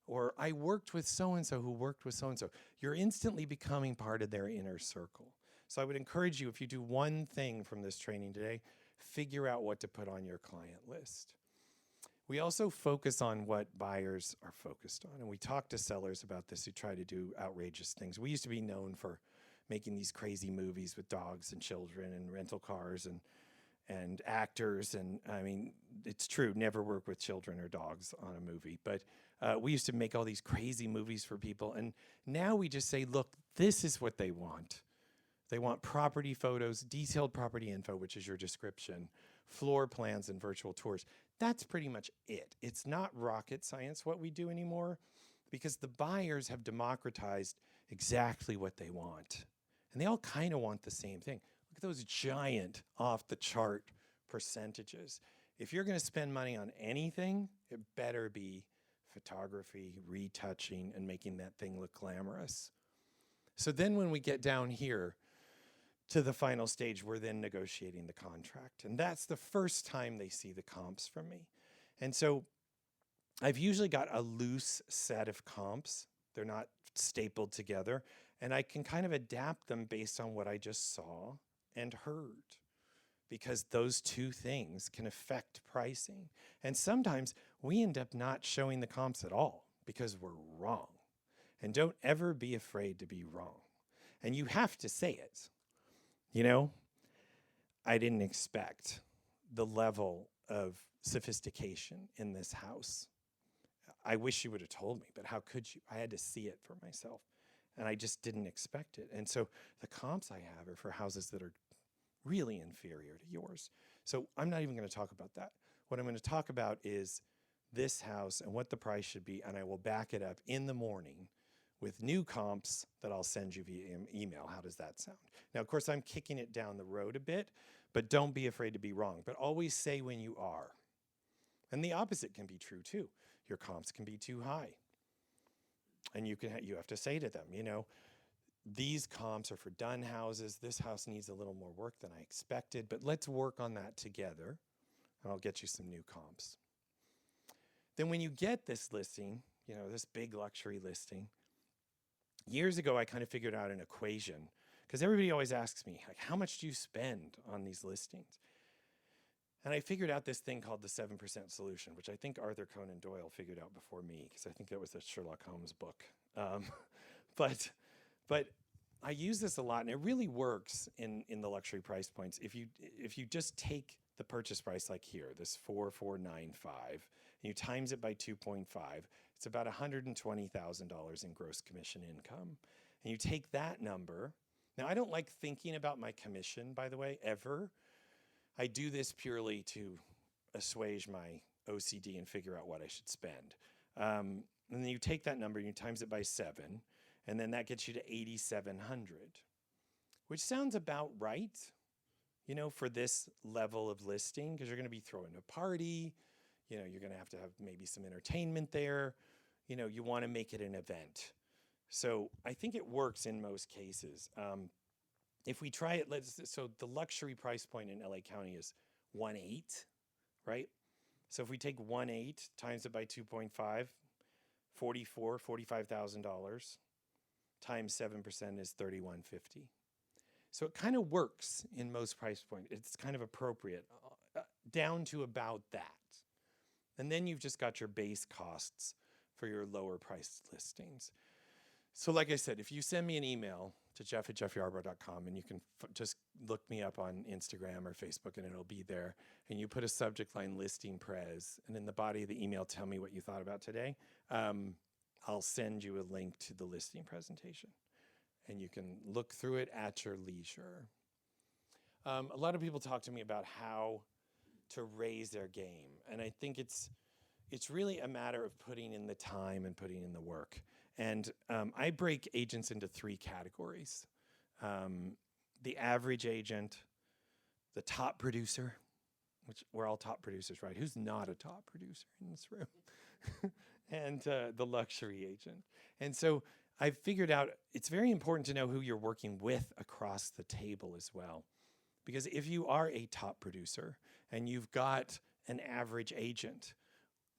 Or I worked with so-and-so who worked with so-and-so. You're instantly becoming part of their inner circle. So I would encourage you, if you do one thing from this training today, figure out what to put on your client list. We also focus on what buyers are focused on. And we talk to sellers about this who try to do outrageous things. We used to be known for making these crazy movies with dogs and children and rental cars and actors. And I mean, it's true, never work with children or dogs on a movie. But we used to make all these crazy movies for people. And now we just say, look, this is what they want. They want property photos, detailed property info, which is your description, floor plans, and virtual tours. That's pretty much it. It's not rocket science what we do anymore, because the buyers have democratized exactly what they want. And they all kind of want the same thing. Look at those giant off-the-chart percentages. If you're going to spend money on anything, it better be photography, retouching, and making that thing look glamorous. So then when we get down here to the final stage, we're then negotiating the contract. And that's the first time they see the comps from me. And so I've usually got a loose set of comps. They're not stapled together. And I can kind of adapt them based on what I just saw and heard, because those two things can affect pricing. And sometimes we end up not showing the comps at all because we're wrong. And don't ever be afraid to be wrong. And you have to say it. I didn't expect the level of sophistication in this house. I wish you would have told me, but how could you? I had to see it for myself. and I just didn't expect it. And so the comps I have are for houses that are really inferior to yours. So I'm not even going to talk about that. What I'm going to talk about is this house and what the price should be, and I will back it up in the morning with new comps that I'll send you via email. How does that sound? Now, of course, I'm kicking it down the road a bit, but don't be afraid to be wrong. But always say when you are. And the opposite can be true too. Your comps can be too high. And you have to say to them, these comps are for done houses. This house needs a little more work than I expected, but let's work on that together, and I'll get you some new comps. Then when you get this listing, this big luxury listing, years ago, I kind of figured out an equation, because everybody always asks me, like, how much do you spend on these listings? And I figured out this thing called the 7% solution, which I think Arthur Conan Doyle figured out before me, because I think that was a Sherlock Holmes book. But I use this a lot, and it really works in the luxury price points. If you just take the purchase price like here, this 4,495, and you times it by 2.5, it's about $120,000 in gross commission income. And you take that number. Now, I don't like thinking about my commission, by the way, ever. I do this purely to assuage my OCD and figure out what I should spend. And then you take that number and you times it by 7, and then that gets you to 8,700, which sounds about right, for this level of listing, because you're going to be throwing a party, you're going to have maybe some entertainment there, you want to make it an event. So I think it works in most cases. If we try it, so the luxury price point in LA County is 1.8, right? So if we take 1.8 times it by 2.5, $45,000 times 7% is $3,150. So it kind of works in most price points. It's kind of appropriate down to about that. And then you've just got your base costs for your lower priced listings. So like I said, if you send me an email to jeff@jeffyarbrough.com, and you can just look me up on Instagram or Facebook, and it'll be there, and you put a subject line listing pres, and in the body of the email, tell me what you thought about today, I'll send you a link to the listing presentation, and you can look through it at your leisure. A lot of people talk to me about how to raise their game, and I think it's really a matter of putting in the time and putting in the work. And I break agents into 3 categories. The average agent, the top producer, which we're all top producers, right? Who's not a top producer in this room? And the luxury agent. And so I've figured out it's very important to know who you're working with across the table as well. Because if you are a top producer and you've got an average agent,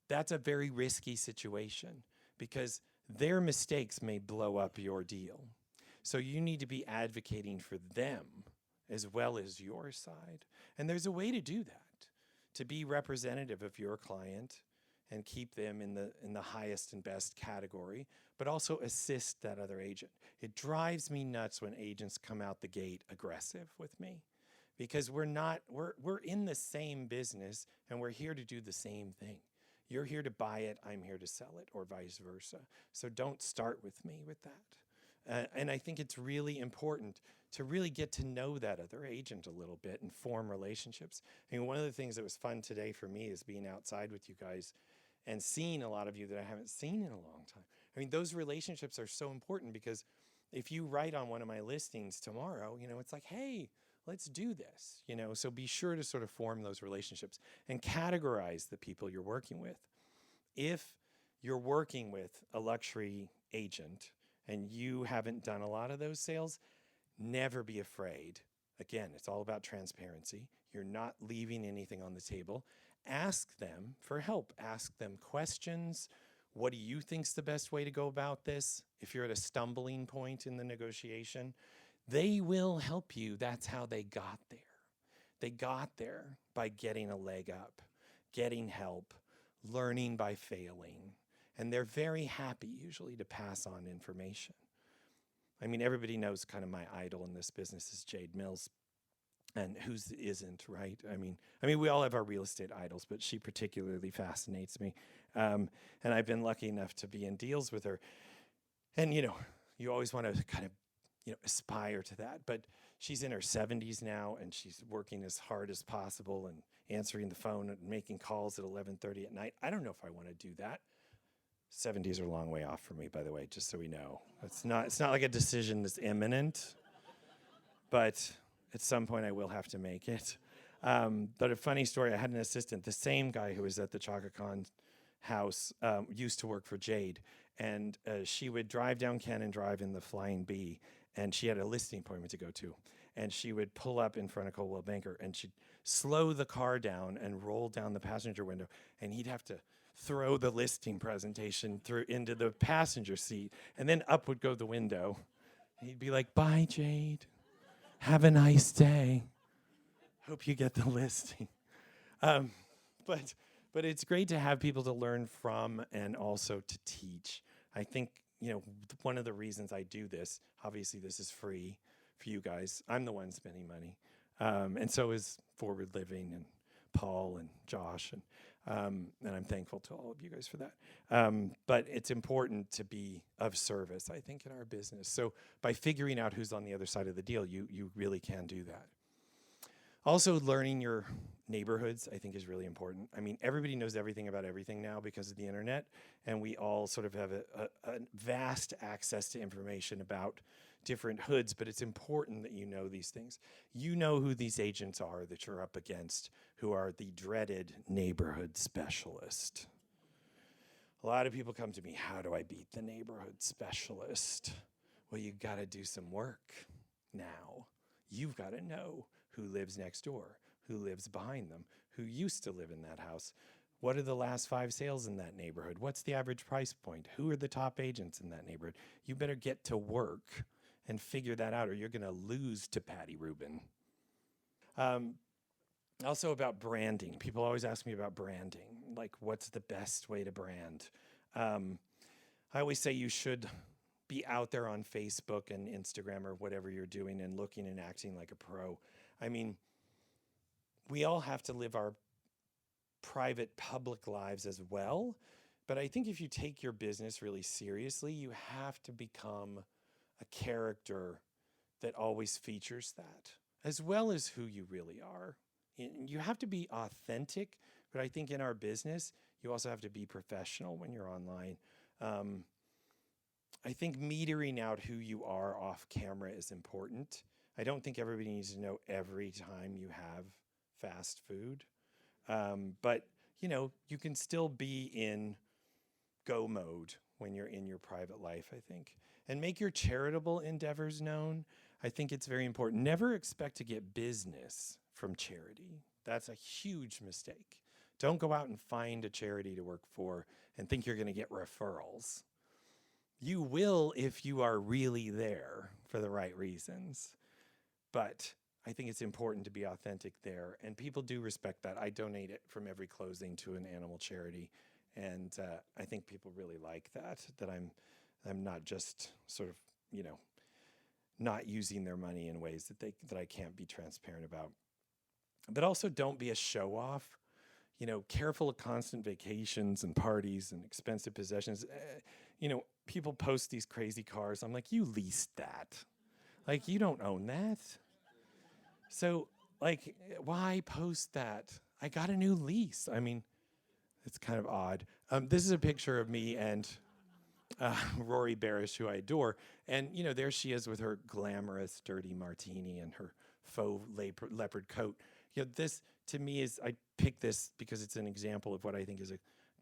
that's a very risky situation, because their mistakes may blow up your deal. So you need to be advocating for them as well as your side. And there's a way to do that, to be representative of your client and keep them in the highest and best category, but also assist that other agent. It drives me nuts when agents come out the gate aggressive with me, because we're in the same business, and we're here to do the same thing. You're here to buy it, I'm here to sell it, or vice versa. So don't start with me with that. And I think it's really important to really get to know that other agent a little bit and form relationships. I mean, one of the things that was fun today for me is being outside with you guys and seeing a lot of you that I haven't seen in a long time. I mean, those relationships are so important, because if you write on one of my listings tomorrow, it's like, hey, let's do this, so be sure to sort of form those relationships and categorize the people you're working with. If you're working with a luxury agent and you haven't done a lot of those sales, never be afraid. Again, it's all about transparency. You're not leaving anything on the table. Ask them for help. Ask them questions. What do you think's the best way to go about this? If you're at a stumbling point in the negotiation, they will help you. That's how they got there. They got there by getting a leg up, getting help, learning by failing. And they're very happy usually to pass on information. I mean, everybody knows kind of my idol in this business is Jade Mills. And whose isn't, right? I mean, we all have our real estate idols, but she particularly fascinates me. And I've been lucky enough to be in deals with her. And, you always want to kind of, aspire to that. But she's in her 70s now, and she's working as hard as possible and answering the phone and making calls at 11:30 at night. I don't know if I want to do that. 70s are a long way off for me, by the way, just so we know. It's not like a decision that's imminent, but at some point I will have to make it. But a funny story, I had an assistant, the same guy who was at the Chaka Khan house, used to work for Jade. And she would drive down Cannon Drive in the Flying Bee, and she had a listing appointment to go to. And she would pull up in front of Coldwell Banker, and she'd slow the car down and roll down the passenger window, and he'd have to throw the listing presentation through into the passenger seat, and then up would go the window. And he'd be like, "Bye, Jade. Have a nice day. Hope you get the listing." But it's great to have people to learn from and also to teach. I think, one of the reasons I do this, obviously this is free for you guys. I'm the one spending money. And so is Forward Living and Paul and Josh. And I'm thankful to all of you guys for that. But it's important to be of service, I think, in our business. So by figuring out who's on the other side of the deal, you really can do that. Also, learning your neighborhoods, I think, is really important. I mean, everybody knows everything about everything now because of the internet, and we all sort of have a vast access to information about different hoods, but it's important that you know these things. You know who these agents are that you're up against, who are the dreaded neighborhood specialist. A lot of people come to me, how do I beat the neighborhood specialist? Well, you got to do some work now. You've got to know who lives next door, who lives behind them, who used to live in that house. What are the last 5 sales in that neighborhood? What's the average price point? Who are the top agents in that neighborhood? You better get to work and figure that out, or you're going to lose to Patty Rubin. Also about branding. People always ask me about branding, like what's the best way to brand? I always say you should be out there on Facebook and Instagram or whatever you're doing and looking and acting like a pro. I mean, we all have to live our private public lives as well. But I think if you take your business really seriously, you have to become a character that always features that, as well as who you really are. You have to be authentic, but I think in our business, you also have to be professional when you're online. I think metering out who you are off camera is important. I don't think everybody needs to know every time you have fast food. But, you can still be in go mode when you're in your private life, I think. And make your charitable endeavors known. I think it's very important. Never expect to get business from charity. That's a huge mistake. Don't go out and find a charity to work for and think you're going to get referrals. You will if you are really there for the right reasons. But I think it's important to be authentic there. And people do respect that. I donate it from every closing to an animal charity. And I think people really like that I'm not just sort of, not using their money in ways that I can't be transparent about. But also don't be a show off. Careful of constant vacations and parties and expensive possessions. People post these crazy cars. I'm like, you leased that. Like, you don't own that. So, why post that? I got a new lease. I mean, it's kind of odd. This is a picture of me and Rory Barish, who I adore. And, there she is with her glamorous, dirty martini and her faux leopard coat. This, to me, I picked this because it's an example of what I think is a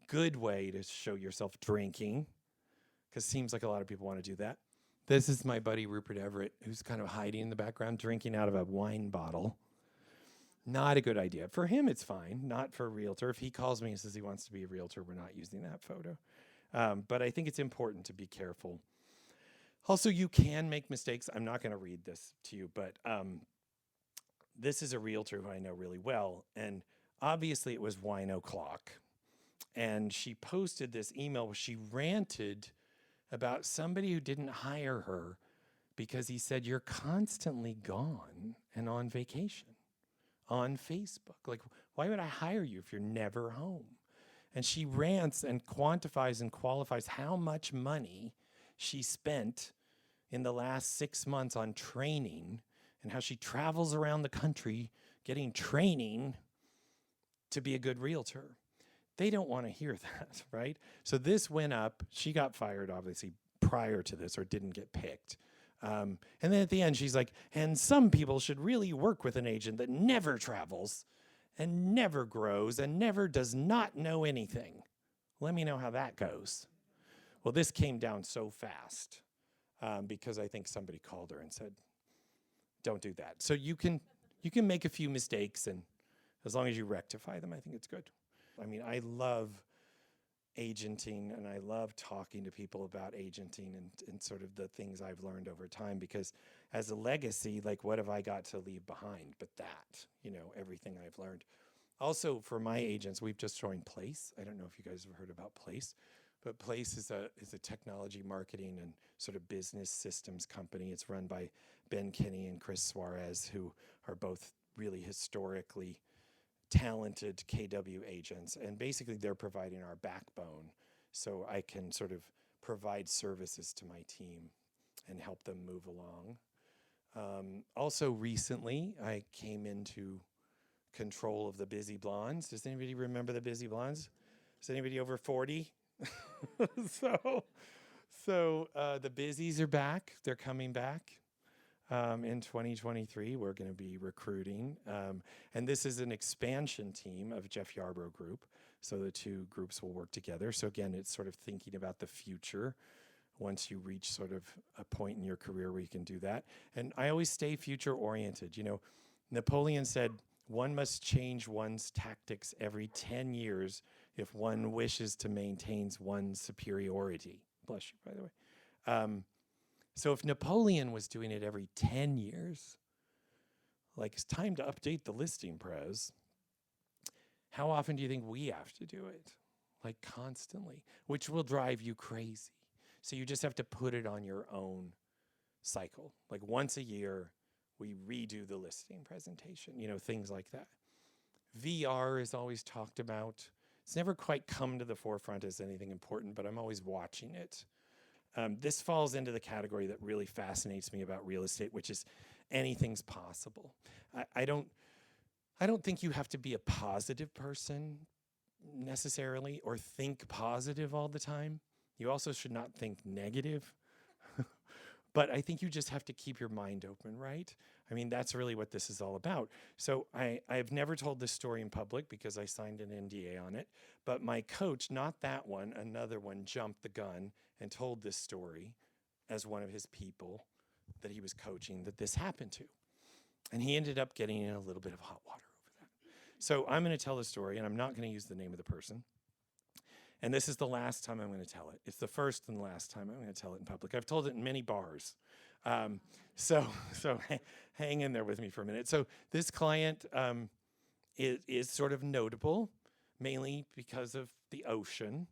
good way to show yourself drinking, because it seems like a lot of people want to do that. This is my buddy Rupert Everett, who's kind of hiding in the background, drinking out of a wine bottle. Not a good idea. For him, it's fine. Not for a realtor. If he calls me and says he wants to be a realtor, we're not using that photo. But I think it's important to be careful. Also, you can make mistakes. I'm not going to read this to you, but this is a realtor who I know really well. And obviously, it was wine o'clock. And she posted this email where she ranted about somebody who didn't hire her because he said, you're constantly gone and on vacation on Facebook. Like, why would I hire you if you're never home? And she rants and quantifies and qualifies how much money she spent in the last 6 months on training and how she travels around the country getting training to be a good realtor. They don't want to hear that, right? So this went up. She got fired, obviously, prior to this, or didn't get picked. And then at the end, she's like, and some people should really work with an agent that never travels and never grows and never does not know anything. Let me know how that goes. Well, this came down so fast because I think somebody called her and said, don't do that. So you can make a few mistakes, and as long as you rectify them, I think it's good. I mean, I love agenting, and I love talking to people about agenting and sort of the things I've learned over time, because as a legacy, like, what have I got to leave behind but that, everything I've learned. Also, for my agents, we've just joined Place. I don't know if you guys have heard about Place, but Place is a technology marketing and sort of business systems company. It's run by Ben Kinney and Chris Suarez, who are both really historically talented KW agents, and basically they're providing our backbone so I can sort of provide services to my team and help them move along. Also recently, I came into control of the Busy Blondes. Does anybody remember the Busy Blondes? Is anybody over 40? So the Busies are back. They're coming back. In 2023, we're going to be recruiting. And this is an expansion team of Jeff Yarbrough Group. So the two groups will work together. So again, it's sort of thinking about the future once you reach sort of a point in your career where you can do that. And I always stay future oriented. Napoleon said, one must change one's tactics every 10 years if one wishes to maintain one's superiority. Bless you, by the way. So if Napoleon was doing it every 10 years, like, it's time to update the listing pros, how often do you think we have to do it? Like, constantly, which will drive you crazy. So you just have to put it on your own cycle. Like, once a year, we redo the listing presentation, things like that. VR is always talked about. It's never quite come to the forefront as anything important, but I'm always watching it. This falls into the category that really fascinates me about real estate, which is anything's possible. I don't think you have to be a positive person necessarily or think positive all the time. You also should not think negative. But I think you just have to keep your mind open, right? I mean, that's really what this is all about. So I've never told this story in public because I signed an NDA on it. But my coach, not that one, another one, jumped the gun and told this story as one of his people that he was coaching that this happened to. And he ended up getting in a little bit of hot water over that. So I'm going to tell the story, and I'm not going to use the name of the person. And this is the last time I'm going to tell it. It's the first and last time I'm going to tell it in public. I've told it in many bars. So hang in there with me for a minute. So this client is sort of notable, mainly because of the ocean.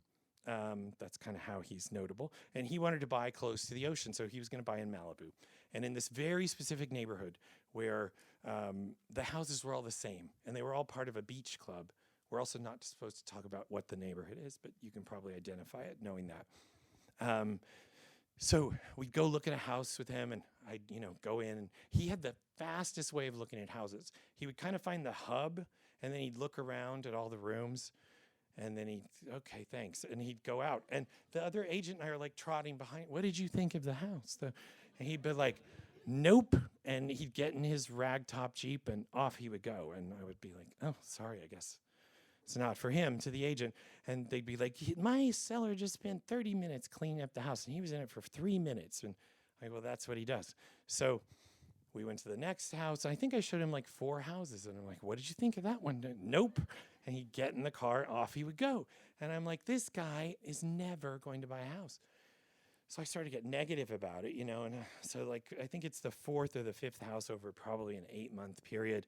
That's kind of how he's notable. And he wanted to buy close to the ocean, so he was going to buy in Malibu. And in this very specific neighborhood where the houses were all the same, and they were all part of a beach club. We're also not supposed to talk about what the neighborhood is, but you can probably identify it knowing that. So we'd go look at a house with him, and I'd go in, and he had the fastest way of looking at houses. He would kind of find the hub, and then he'd look around at all the rooms, and then okay, thanks. And he'd go out. And the other agent and I are like trotting behind. What did you think of the house? And he'd be like, nope. And he'd get in his ragtop Jeep, and off he would go. And I would be like, oh, sorry, I guess it's not for him, to the agent. And they'd be like, my seller just spent 30 minutes cleaning up the house, and he was in it for 3 minutes. And I go, well, that's what he does. So we went to the next house. I think I showed him like 4 houses. And I'm like, what did you think of that one? Nope. And he'd get in the car, off he would go. And I'm like, this guy is never going to buy a house. So I started to get negative about it, and so like, I think it's the 4th or the 5th house over probably an 8-month period.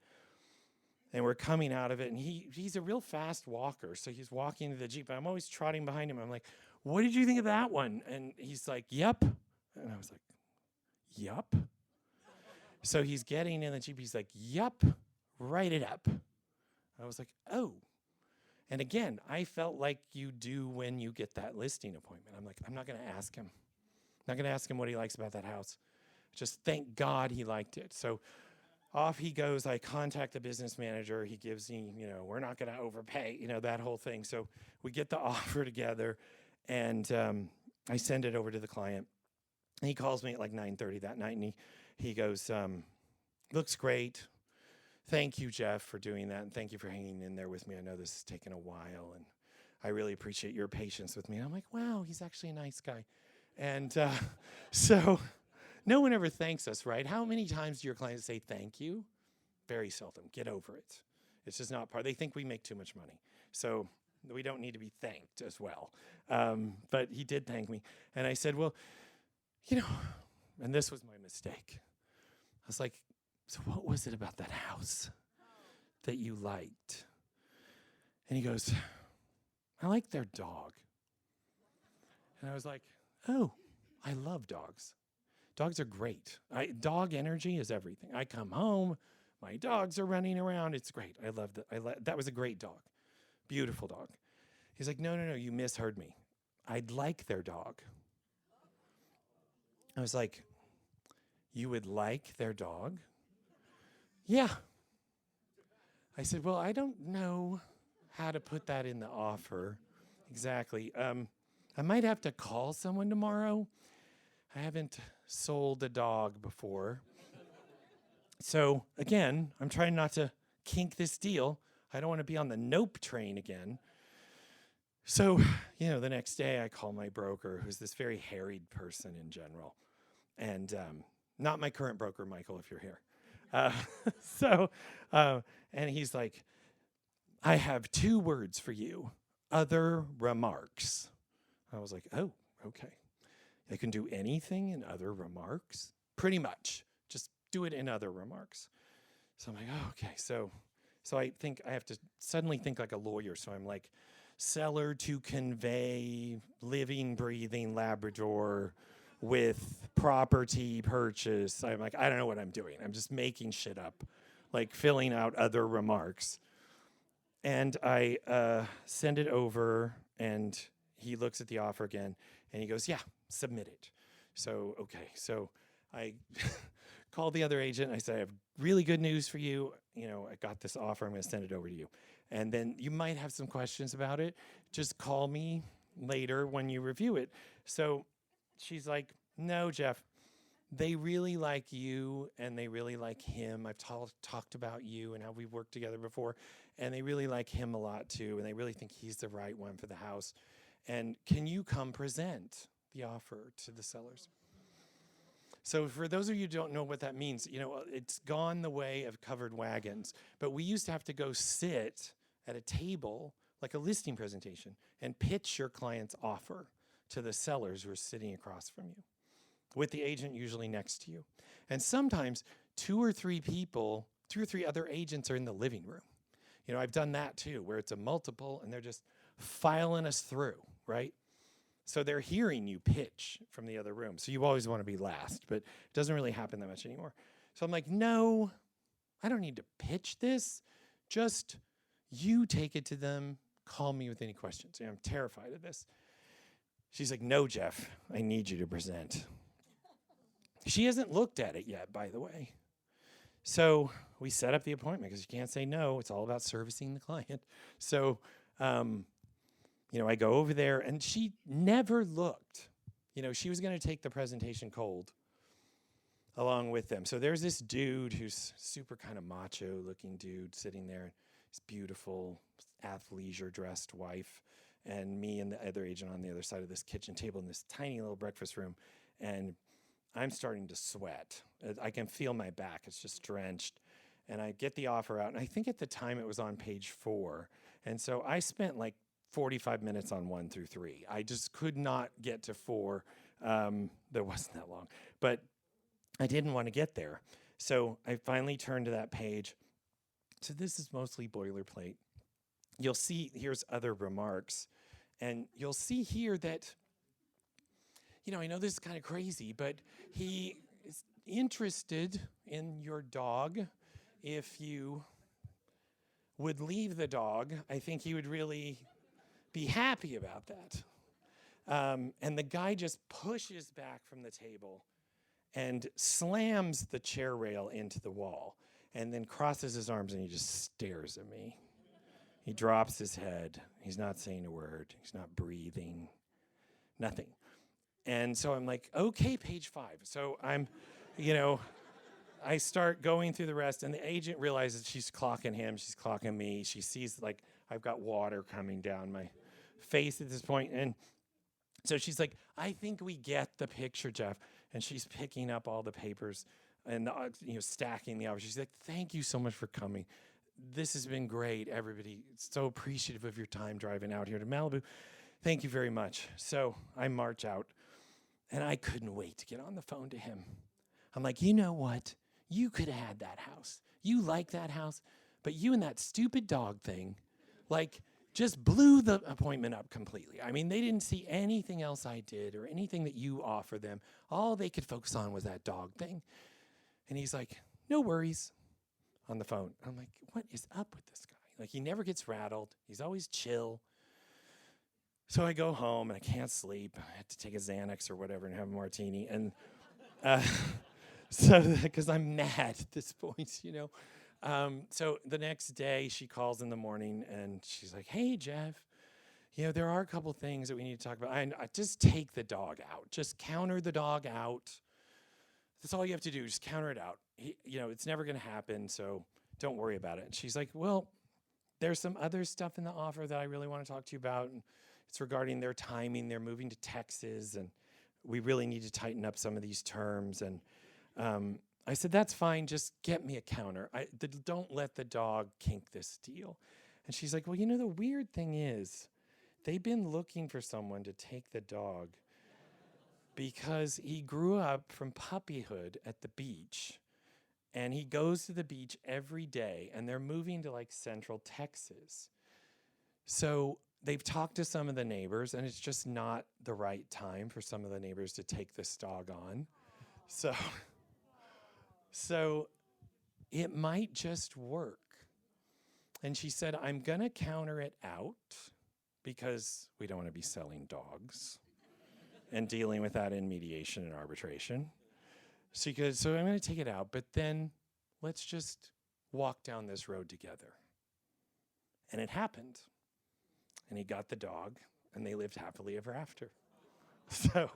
And we're coming out of it, and he's a real fast walker. So he's walking to the Jeep, and I'm always trotting behind him. I'm like, what did you think of that one? And he's like, yep. And I was like, yup. So he's getting in the Jeep. He's like, yup, write it up. I was like, oh. And again, I felt like you do when you get that listing appointment. I'm like, I'm not going to ask him. Not going to ask him what he likes about that house. Just thank God he liked it. So off he goes. I contact the business manager. He gives me, we're not going to overpay, that whole thing. So we get the offer together, and I send it over to the client. And he calls me at like 9:30 that night, and he goes, looks great. Thank you, Jeff, for doing that, and thank you for hanging in there with me. I know this has taken a while, and I really appreciate your patience with me. And I'm like, wow, he's actually a nice guy. And so no one ever thanks us, right? How many times do your clients say thank you? Very seldom. Get over it. It's just not part. They think we make too much money. So we don't need to be thanked as well. But he did thank me. And I said, well, and this was my mistake. I was like, so what was it about that house that you liked? And he goes, I like their dog. And I was like, oh, I love dogs. Dogs are great. Dog energy is everything. I come home, my dogs are running around. It's great. I love that. That was a great dog. Beautiful dog. He's like, no, you misheard me. I'd like their dog. I was like, you would like their dog? Yeah. I said, well, I don't know how to put that in the offer exactly. I might have to call someone tomorrow. I haven't sold a dog before. So again, I'm trying not to kink this deal. I don't want to be on the nope train again. So, the next day I call my broker, who's this very harried person in general. And not my current broker, Michael, if you're here. And he's like, I have 2 words for you. Other remarks. I was like, oh, okay. I can do anything in other remarks? Pretty much. Just do it in other remarks. So I'm like, oh, okay. So I think I have to suddenly think like a lawyer. So I'm like, seller to convey living, breathing Labrador with property purchase. I'm like, I don't know what I'm doing. I'm just making shit up, like filling out other remarks. And I send it over, and he looks at the offer again, and he goes, yeah, submit it. So, okay. So I called the other agent. I said, I have really good news for you. I got this offer. I'm going to send it over to you. And then you might have some questions about it. Just call me later when you review it. So she's like, no, Jeff, they really like you and they really like him. I've talked about you and how we've worked together before, and they really like him a lot too, and they really think he's the right one for the house. And can you come present the offer to the sellers? So for those of you who don't know what that means, it's gone the way of covered wagons, but we used to have to go sit at a table, like a listing presentation, and pitch your client's offer to the sellers who are sitting across from you, with the agent usually next to you. And sometimes 2 or 3 other agents are in the living room. I've done that too, where it's a multiple and they're just filing us through, right? So they're hearing you pitch from the other room. So you always want to be last, but it doesn't really happen that much anymore. So I'm like, no, I don't need to pitch this. Just you take it to them. Call me with any questions. I'm terrified of this. She's like, no, Jeff, I need you to present. She hasn't looked at it yet, by the way. So we set up the appointment because you can't say no. It's all about servicing the client. So, I go over there, and she never looked. She was going to take the presentation cold along with them. So there's this dude who's super kind of macho-looking dude sitting there. His beautiful athleisure-dressed wife, and me and the other agent on the other side of this kitchen table in this tiny little breakfast room. And I'm starting to sweat. I can feel my back. It's just drenched. And I get the offer out. And I think at the time it was on page 4. And so I spent like 45 minutes on 1 through 3. I just could not get to 4. That wasn't that long. But I didn't want to get there. So I finally turned to that page. So this is mostly boilerplate. You'll see, here's other remarks. And you'll see here that, I know this is kind of crazy, but he is interested in your dog. If you would leave the dog, I think he would really be happy about that. And the guy just pushes back from the table and slams the chair rail into the wall and then crosses his arms and he just stares at me. He drops his head. He's not saying a word. He's not breathing. Nothing. And so I'm like, okay, page 5. So I'm, I start going through the rest, and the agent realizes she's clocking him. She's clocking me. She sees, like, I've got water coming down my face at this point. And so she's like, I think we get the picture, Jeff. And she's picking up all the papers and stacking the hours. She's like, thank you so much for coming. This has been great, everybody. So appreciative of your time driving out here to Malibu. Thank you very much. So I march out, and I couldn't wait to get on the phone to him. I'm like, you know what? You could have had that house. You like that house, but you and that stupid dog thing, just blew the appointment up completely. I mean, they didn't see anything else I did or anything that you offer them. All they could focus on was that dog thing. And he's like, no worries, on the phone. I'm like, what is up with this guy? He never gets rattled. He's always chill. So I go home, and I can't sleep. I had to take a Xanax or whatever and have a martini. And because I'm mad at this point, So the next day, she calls in the morning, and she's like, hey, Jeff, there are a couple things that we need to talk about. I just take the dog out. Just counter the dog out. That's all you have to do. Just counter it out. It's never going to happen, so don't worry about it. And she's like, well, there's some other stuff in the offer that I really want to talk to you about. And it's regarding their timing. They're moving to Texas, and we really need to tighten up some of these terms. And I said, that's fine. Just get me a counter. Don't let the dog kink this deal. And she's like, well, the weird thing is they've been looking for someone to take the dog because he grew up from puppyhood at the beach, and he goes to the beach every day, and they're moving to Central Texas. So they've talked to some of the neighbors, and it's just not the right time for some of the neighbors to take this dog on. So it might just work. And she said, I'm going to counter it out because we don't want to be selling dogs and dealing with that in mediation and arbitration. So I'm going to take it out, but then let's just walk down this road together. And it happened. And he got the dog, and they lived happily ever after. So...